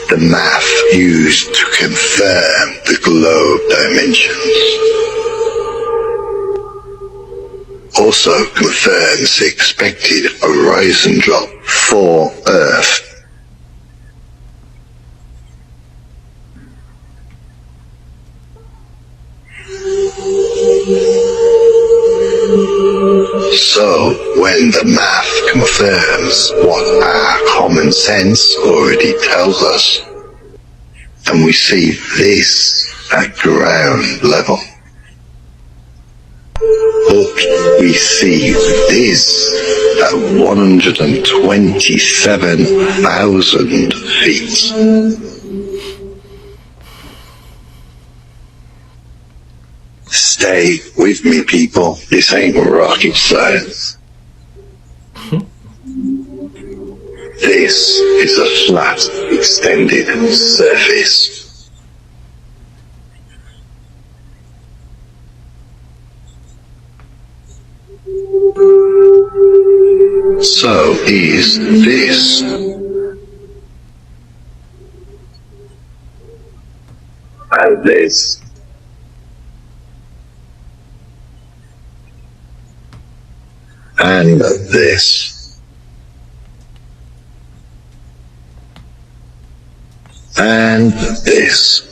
The math used to confirm the globe dimensions also confirms the expected horizon drop for Earth. So, when the math confirms what our common sense already tells us, and we see this at ground level, but we see this at 127,000 feet. Stay with me, people. This ain't rocket science. This is a flat, extended surface. So is this. And this. And this. And this.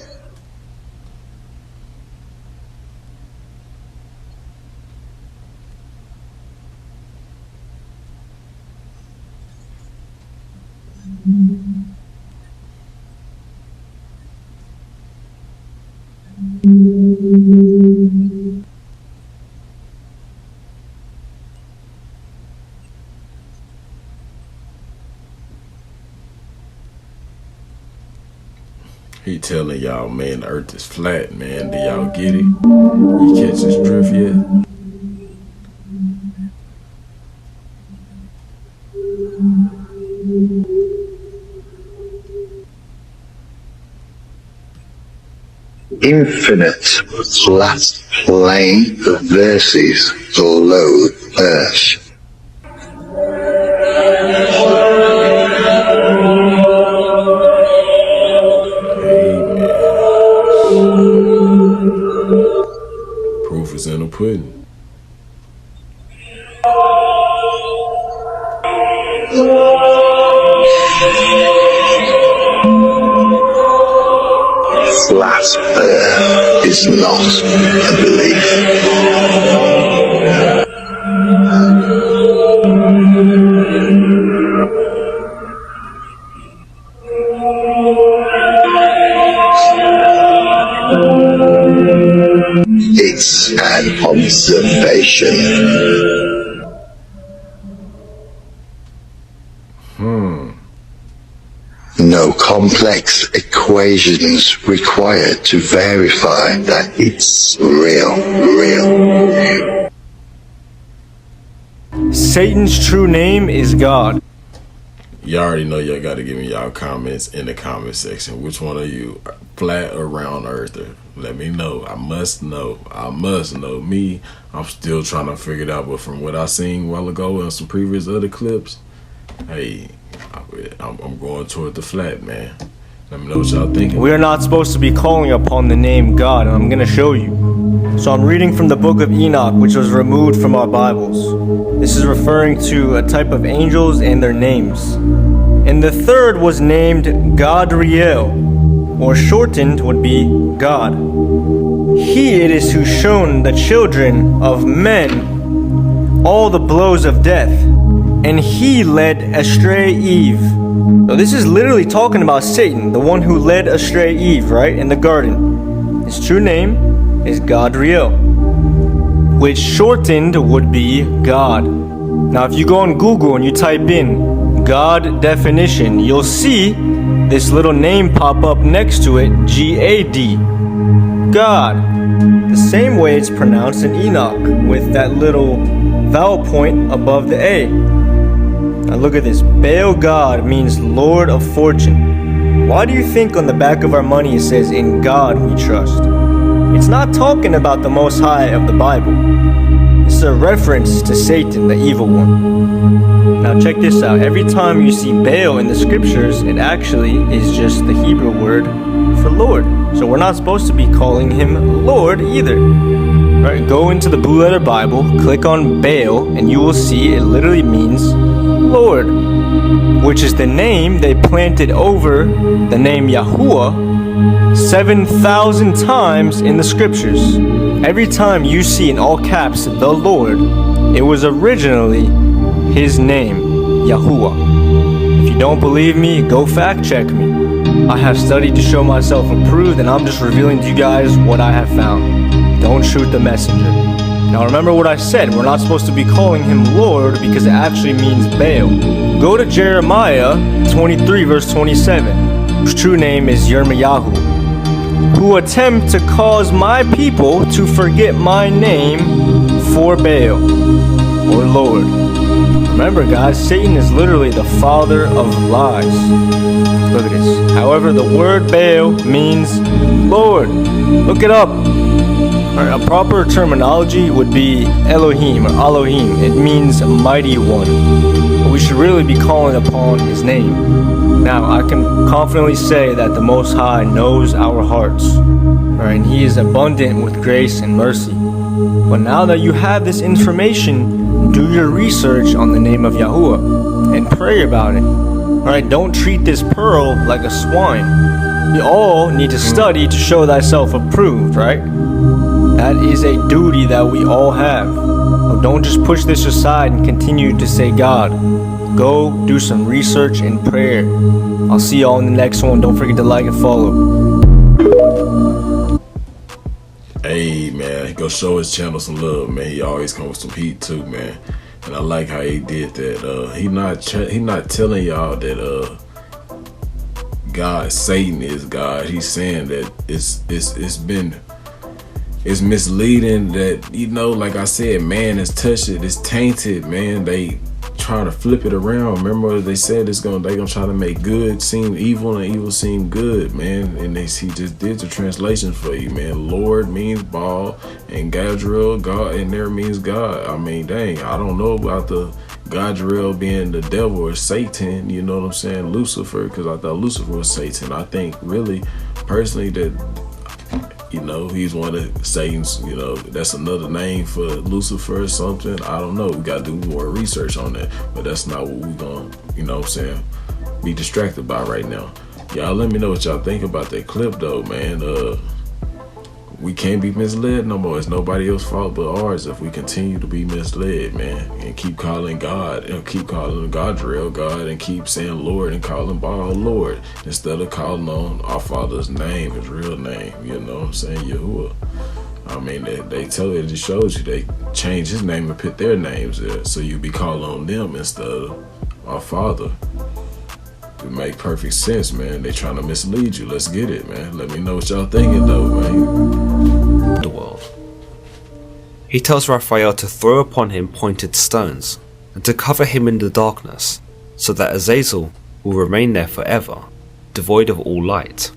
He telling y'all, man, the earth is flat, man. Do y'all get it? You catch this drift yet? infinite flat plane versus the low earth. Proof is in the pudding. Flat earth is not a belief. It's an observation. No complex equations required to verify that it's real. Satan's true name is God. Y'all already know y'all got to give me y'all comments in the comment section. Which one of you flat or round earther? Let me know. I must know. Me, I'm still trying to figure it out. But from what I seen a while ago in some previous other clips, hey, I'm going toward the flat, man. Let me know what y'all thinking. We are not supposed to be calling upon the name God, and I'm going to show you. So I'm reading from the book of Enoch, which was removed from our Bibles. This is referring to a type of angels and their names. And the third was named Gadriel, or shortened would be God. He it is who shown the children of men all the blows of death, and he led astray Eve. So this is literally talking about Satan, the one who led astray Eve, right, in the garden. His true name is Gadriel, which shortened would be God. Now if you go on Google and you type in God definition, you'll see this little name pop up next to it, G-A-D, God. The same way it's pronounced in Enoch, with that little vowel point above the A. Now look at this. Baal God means Lord of Fortune. Why do you think on the back of our money it says, "In God we trust"? It's not talking about the Most High of the Bible. It's a reference to Satan, the evil one. Now check this out. Every time you see Baal in the scriptures, it actually is just the Hebrew word for Lord. So we're not supposed to be calling him Lord either. Right, go into the Blue Letter Bible, click on Baal, and you will see it literally means Lord, which is the name they planted over the name Yahuwah 7,000 times in the scriptures. Every time you see in all caps the Lord, it was originally his name, Yahuwah. If you don't believe me, go fact check me. I have studied to show myself approved, and I'm just revealing to you guys what I have found. Don't shoot the messenger. Now remember what I said, we're not supposed to be calling him Lord because it actually means Baal. Go to Jeremiah 23 verse 27, whose true name is Yirmiyahu, who attempt to cause my people to forget my name for Baal, or Lord. Remember guys, Satan is literally the father of lies. Look at this. However, the word Baal means Lord. Look it up. A proper terminology would be Elohim or Elohim. It means mighty one. But we should really be calling upon his name. Now, I can confidently say that the Most High knows our hearts. And he is abundant with grace and mercy. But now that you have this information, do your research on the name of Yahuwah and pray about it. Alright, don't treat this pearl like a swine. We all need to study to show thyself approved, right? That is a duty that we all have. So don't just push this aside and continue to say God. Go do some research and prayer. I'll see y'all in the next one. Don't forget to like and follow. Hey man, go show his channel some love, man. He always comes with some heat too, man. And I like how he did that. He not telling y'all that God, Satan is God. He's saying that it's misleading that, you know, like I said, man has touched it. It's tainted, man. trying to flip it around. Remember they said they gonna try to make good seem evil and evil seem good, man. And he just did the translation for you, man. Lord means Baal and Gadriel, God, and there means God. I mean, dang, I don't know about the Gadriel being the devil or Satan, you know what I'm saying, Lucifer, because I thought Lucifer was Satan. I think really, personally, that, you know, he's one of Satan's, you know, that's another name for Lucifer or something. I don't know. We got to do more research on that. But that's not what we're going to, you know what I'm saying, be distracted by right now. Y'all let me know what y'all think about that clip, though, man. We can't be misled no more. It's nobody else's fault but ours if we continue to be misled, man. And keep calling God, and keep calling Gadriel God, and keep saying Lord and calling Baal Lord, instead of calling on our Father's name, his real name, you know what I'm saying, Yahuwah. I mean, they tell it, it just shows you they change his name and put their names there, so you be calling on them instead of our Father. It make perfect sense, man. They trying to mislead you. Let's get it, man. Let me know what y'all thinking, though, man. The world. He tells Raphael to throw upon him pointed stones and to cover him in the darkness, so that Azazel will remain there forever, devoid of all light.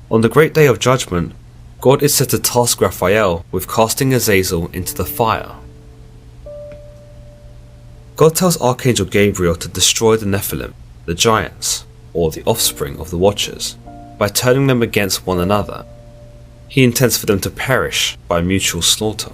On the great day of judgment, God is set to task Raphael with casting Azazel into the fire. God tells Archangel Gabriel to destroy the Nephilim, the giants, or the offspring of the Watchers, by turning them against one another. He intends for them to perish by mutual slaughter.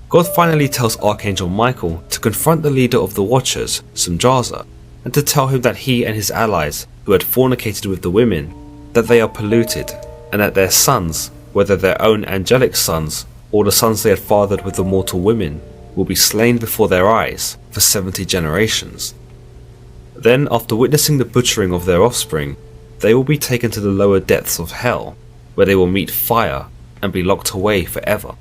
God finally tells Archangel Michael to confront the leader of the Watchers, Samjaza, and to tell him that he and his allies who had fornicated with the women, that they are polluted, and that their sons, whether their own angelic sons or the sons they had fathered with the mortal women, will be slain before their eyes for 70 generations. Then, after witnessing the butchering of their offspring, they will be taken to the lower depths of hell, where they will meet fire and be locked away forever.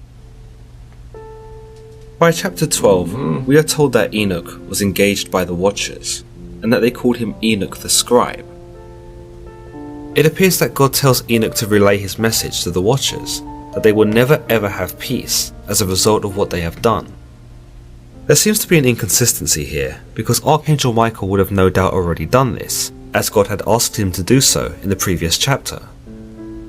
By chapter 12, we are told that Enoch was engaged by the Watchers, and that they called him Enoch the Scribe. It appears that God tells Enoch to relay his message to the Watchers, that they will never ever have peace as a result of what they have done. There seems to be an inconsistency here, because Archangel Michael would have no doubt already done this, as God had asked him to do so in the previous chapter.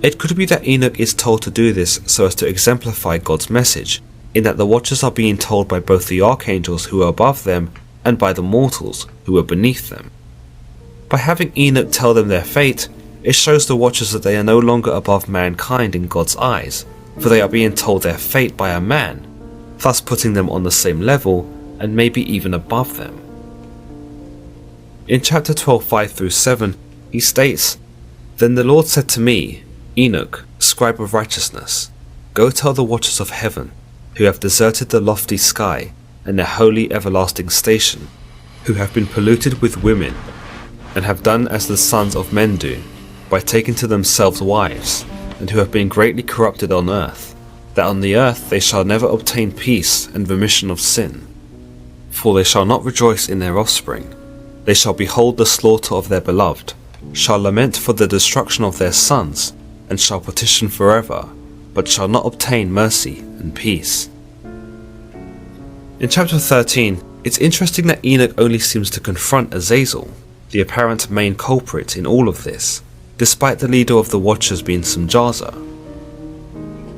It could be that Enoch is told to do this so as to exemplify God's message, in that the Watchers are being told by both the archangels who are above them and by the mortals who are beneath them. By having Enoch tell them their fate, it shows the Watchers that they are no longer above mankind in God's eyes, for they are being told their fate by a man, thus putting them on the same level and maybe even above them. In chapter 12, 5-7, he states, "Then the Lord said to me, Enoch, scribe of righteousness, go tell the Watchers of heaven, who have deserted the lofty sky and their holy everlasting station, who have been polluted with women, and have done as the sons of men do, by taking to themselves wives, and who have been greatly corrupted on earth, that on the earth they shall never obtain peace and remission of sin. For they shall not rejoice in their offspring, they shall behold the slaughter of their beloved, shall lament for the destruction of their sons, and shall petition forever, but shall not obtain mercy and peace." In chapter 13, it's interesting that Enoch only seems to confront Azazel, the apparent main culprit in all of this, despite the leader of the Watchers being Samjaza.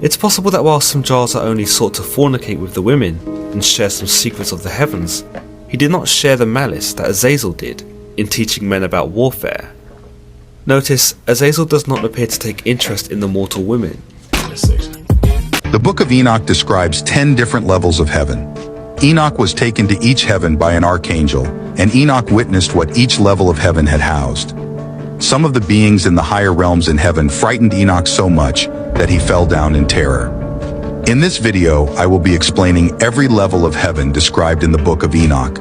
It's possible that while Samjaza only sought to fornicate with the women and share some secrets of the heavens, he did not share the malice that Azazel did in teaching men about warfare. Notice, Azazel does not appear to take interest in the mortal women. The Book of Enoch describes 10 different levels of heaven. Enoch was taken to each heaven by an archangel, and Enoch witnessed what each level of heaven had housed. Some of the beings in the higher realms in heaven frightened Enoch so much that he fell down in terror. In this video, I will be explaining every level of heaven described in the Book of Enoch.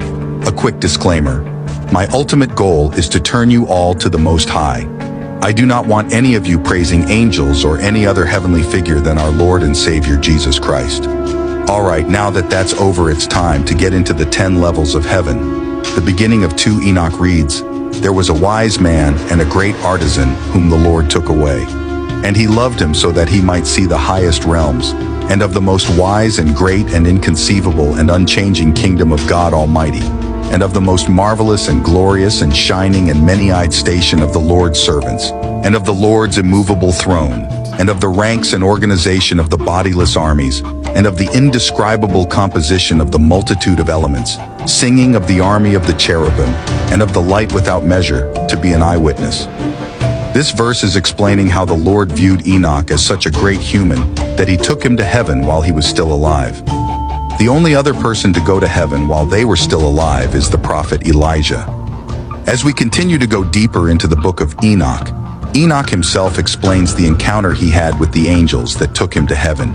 A quick disclaimer: my ultimate goal is to turn you all to the Most High. I do not want any of you praising angels or any other heavenly figure than our Lord and Savior Jesus Christ. Alright, now that that's over, it's time to get into the 10 levels of heaven. The beginning of 2 Enoch reads, "There was a wise man and a great artisan whom the Lord took away. And he loved him so that he might see the highest realms, and of the most wise and great and inconceivable and unchanging kingdom of God Almighty, and of the most marvelous and glorious and shining and many-eyed station of the Lord's servants, and of the Lord's immovable throne, and of the ranks and organization of the bodiless armies, and of the indescribable composition of the multitude of elements, singing of the army of the cherubim, and of the light without measure, to be an eyewitness. This verse is explaining how the Lord viewed Enoch as such a great human that he took him to heaven while he was still alive. The only other person to go to heaven while they were still alive is the prophet Elijah. As we continue to go deeper into the book of Enoch, Enoch himself explains the encounter he had with the angels that took him to heaven.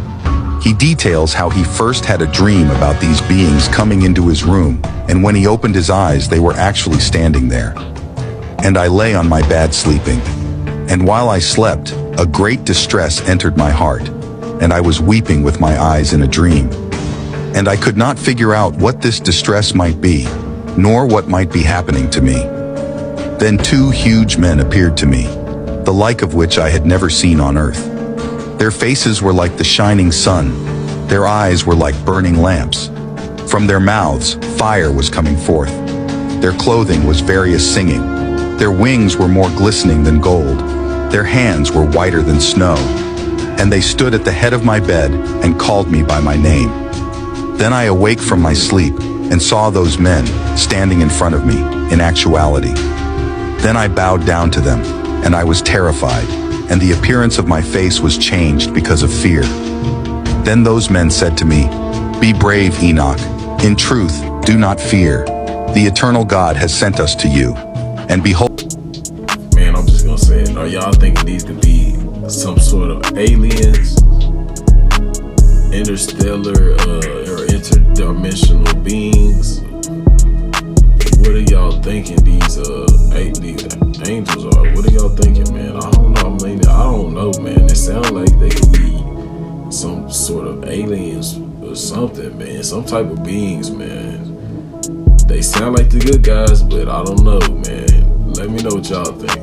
He details how he first had a dream about these beings coming into his room, and when he opened his eyes, they were actually standing there. And I lay on my bed sleeping. And while I slept, a great distress entered my heart, and I was weeping with my eyes in a dream. And I could not figure out what this distress might be, nor what might be happening to me. Then two huge men appeared to me, the like of which I had never seen on earth. Their faces were like the shining sun, their eyes were like burning lamps. From their mouths, fire was coming forth. Their clothing was various singing. Their wings were more glistening than gold. Their hands were whiter than snow. And they stood at the head of my bed and called me by my name. Then I awake from my sleep and saw those men standing in front of me in actuality. Then I bowed down to them, and I was terrified, and the appearance of my face was changed because of fear. Then those men said to me, "Be brave, Enoch. In truth, do not fear. The eternal God has sent us to you. And behold..." Man, I'm just gonna say it. Are y'all thinking these could be some sort of aliens? Interstellar or interdimensional beings? What are y'all thinking these angels are? What are y'all thinking, man? I don't know. I don't know, man. It sounds like they could be some sort of aliens or something, man. Some type of beings, man. They sound like the good guys, but I don't know, man. Let me know what y'all think.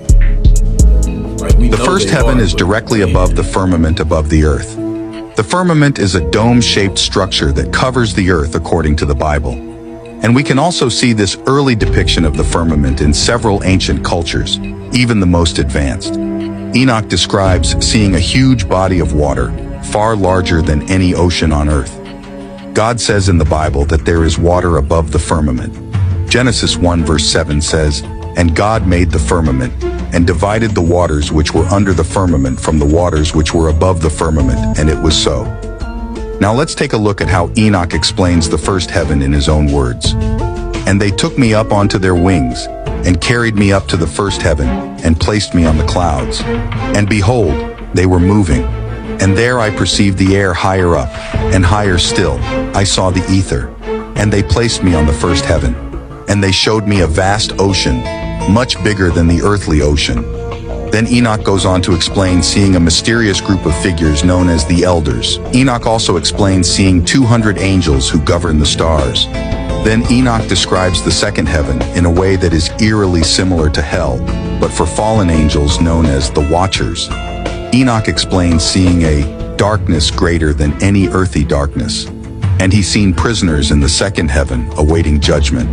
The first heaven is directly above the firmament above the earth. The firmament is a dome-shaped structure that covers the earth according to the Bible. And we can also see this early depiction of the firmament in several ancient cultures, even the most advanced. Enoch describes seeing a huge body of water, far larger than any ocean on earth. God says in the Bible that there is water above the firmament. Genesis 1 verse 7 says, "And God made the firmament, and divided the waters which were under the firmament from the waters which were above the firmament, and it was so." Now let's take a look at how Enoch explains the first heaven in his own words. "And they took me up onto their wings, and carried me up to the first heaven, and placed me on the clouds. And behold, they were moving. And there I perceived the air higher up, and higher still, I saw the ether. And they placed me on the first heaven. And they showed me a vast ocean, much bigger than the earthly ocean." Then Enoch goes on to explain seeing a mysterious group of figures known as the elders. Enoch also explains seeing 200 angels who govern the stars. Then Enoch describes the second heaven in a way that is eerily similar to hell, but for fallen angels known as the Watchers. Enoch explains seeing a darkness greater than any earthly darkness, and he's seen prisoners in the second heaven awaiting judgment.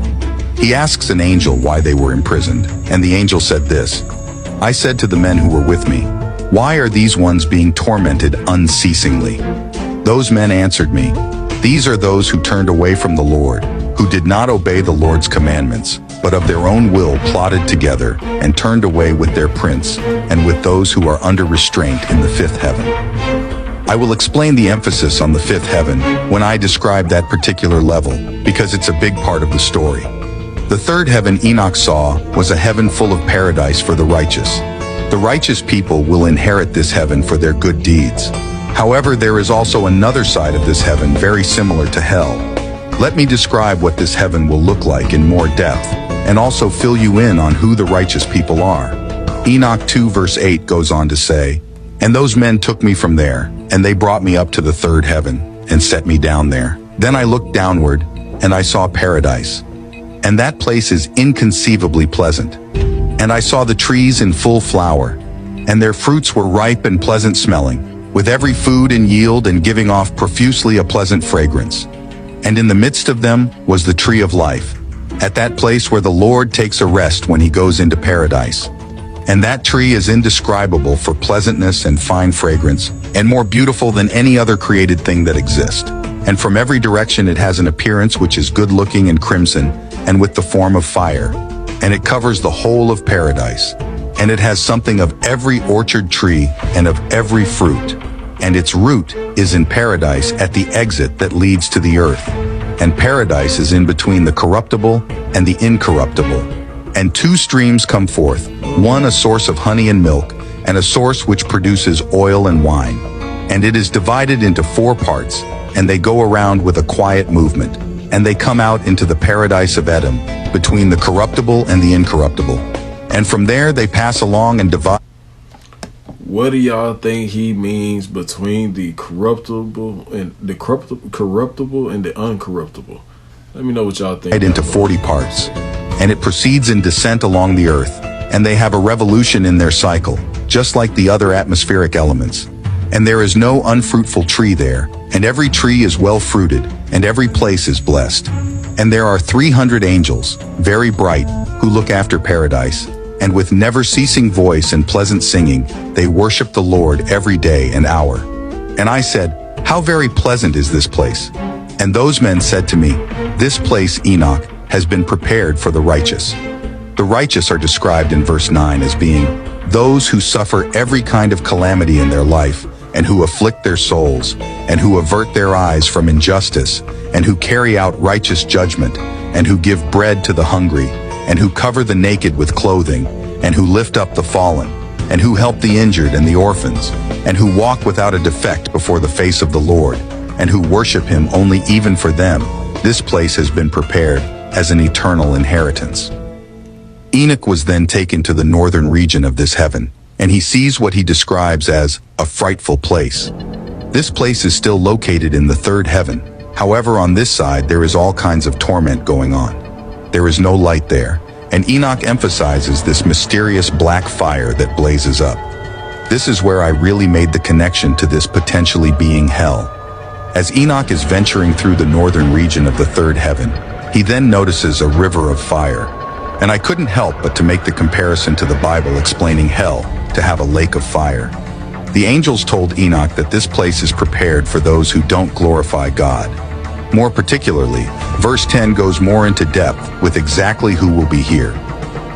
He asks an angel why they were imprisoned, and the angel said this, "I said to the men who were with me, 'Why are these ones being tormented unceasingly?' Those men answered me, 'These are those who turned away from the Lord, who did not obey the Lord's commandments, but of their own will plotted together, and turned away with their prince, and with those who are under restraint in the fifth heaven.'" I will explain the emphasis on the fifth heaven when I describe that particular level, because it's a big part of the story. The third heaven Enoch saw was a heaven full of paradise for the righteous. The righteous people will inherit this heaven for their good deeds. However, there is also another side of this heaven very similar to hell. Let me describe what this heaven will look like in more depth, and also fill you in on who the righteous people are. Enoch 2 verse 8 goes on to say, "And those men took me from there, and they brought me up to the third heaven, and set me down there. Then I looked downward, and I saw paradise. And that place is inconceivably pleasant. And I saw the trees in full flower, and their fruits were ripe and pleasant smelling, with every food in yield and giving off profusely a pleasant fragrance. And in the midst of them was the tree of life, at that place where the Lord takes a rest when he goes into paradise. And that tree is indescribable for pleasantness and fine fragrance, and more beautiful than any other created thing that exists. And from every direction it has an appearance which is good-looking and crimson, and with the form of fire. And it covers the whole of paradise. And it has something of every orchard tree and of every fruit. And its root is in paradise at the exit that leads to the earth. And paradise is in between the corruptible and the incorruptible. And two streams come forth, one a source of honey and milk, and a source which produces oil and wine. And it is divided into 4 parts, and they go around with a quiet movement. And they come out into the paradise of Edom, between the corruptible and the incorruptible. And from there they pass along and divide. What do y'all think he means between the corruptible and the corruptible and the uncorruptible? Let me know what y'all think. Into 40 parts, and it proceeds in descent along the earth, and they have a revolution in their cycle, just like the other atmospheric elements. And there is no unfruitful tree there, and every tree is well fruited, and every place is blessed. And there are 300 angels, very bright, who look after paradise, and with never-ceasing voice and pleasant singing, they worship the Lord every day and hour. And I said, how very pleasant is this place? And those men said to me, this place, Enoch, has been prepared for the righteous. The righteous are described in verse 9 as being those who suffer every kind of calamity in their life, and who afflict their souls, and who avert their eyes from injustice, and who carry out righteous judgment, and who give bread to the hungry, and who cover the naked with clothing, and who lift up the fallen, and who help the injured and the orphans, and who walk without a defect before the face of the Lord, and who worship him only even for them. This place has been prepared as an eternal inheritance. Enoch was then taken to the northern region of this heaven, and he sees what he describes as a frightful place. This place is still located in the third heaven. However, on this side there is all kinds of torment going on. There is no light there, and Enoch emphasizes this mysterious black fire that blazes up. This is where I really made the connection to this potentially being hell. As Enoch is venturing through the northern region of the third heaven, he then notices a river of fire. And I couldn't help but to make the comparison to the Bible explaining hell to have a lake of fire. The angels told Enoch that this place is prepared for those who don't glorify God. More particularly, verse 10 goes more into depth with exactly who will be here.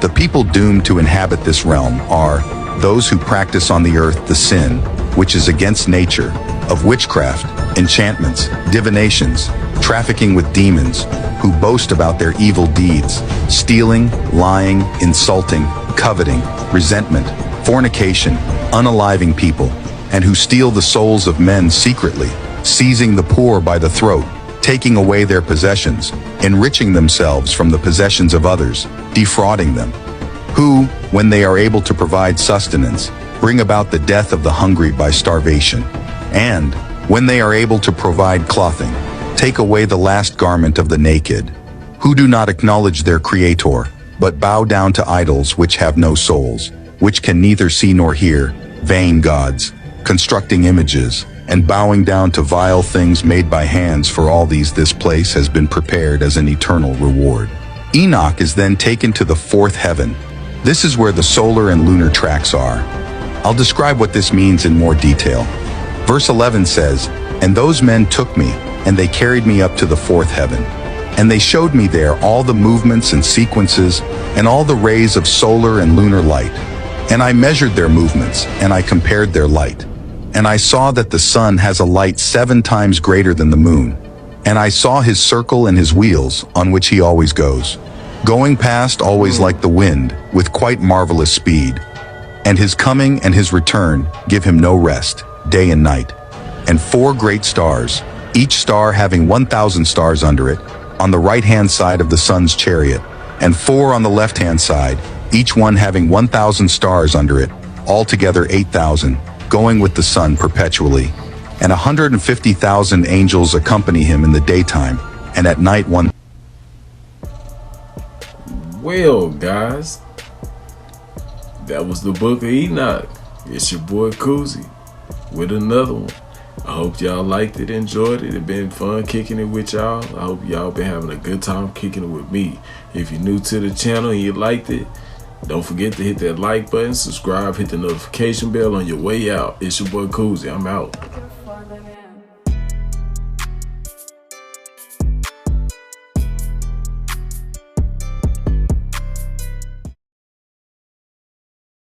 The people doomed to inhabit this realm are those who practice on the earth the sin, which is against nature, of witchcraft, enchantments, divinations, trafficking with demons, who boast about their evil deeds, stealing, lying, insulting, coveting, resentment, fornication, unaliving people, and who steal the souls of men secretly, seizing the poor by the throat, taking away their possessions, enriching themselves from the possessions of others, defrauding them, who, when they are able to provide sustenance, bring about the death of the hungry by starvation, and, when they are able to provide clothing, take away the last garment of the naked, who do not acknowledge their Creator, but bow down to idols which have no souls, which can neither see nor hear, vain gods, constructing images, and bowing down to vile things made by hands. For all these this place has been prepared as an eternal reward. Enoch is then taken to the fourth heaven. This is where the solar and lunar tracks are. I'll describe what this means in more detail. Verse 11 says, and those men took me, and they carried me up to the fourth heaven. And they showed me there all the movements and sequences, and all the rays of solar and lunar light. And I measured their movements, and I compared their light. And I saw that the sun has a light 7 times greater than the moon. And I saw his circle and his wheels, on which he always goes, going past always like the wind, with quite marvelous speed. And his coming and his return give him no rest, day and night. And 4 great stars, each star having 1,000 stars under it, on the right-hand side of the sun's chariot, and 4 on the left-hand side, each one having 1,000 stars under it, altogether 8,000, going with the sun perpetually. And 150,000 angels accompany him in the daytime, and at night one. Well, guys, that was the book of Enoch. It's your boy Koozie. with another one. I hope y'all liked it, enjoyed it. It's been fun kicking it with y'all. I hope y'all been having a good time kicking it with me. If you're new to the channel and you liked it, don't forget to hit that like button, subscribe, hit the notification bell on your way out. It's your boy Cozy. I'm out.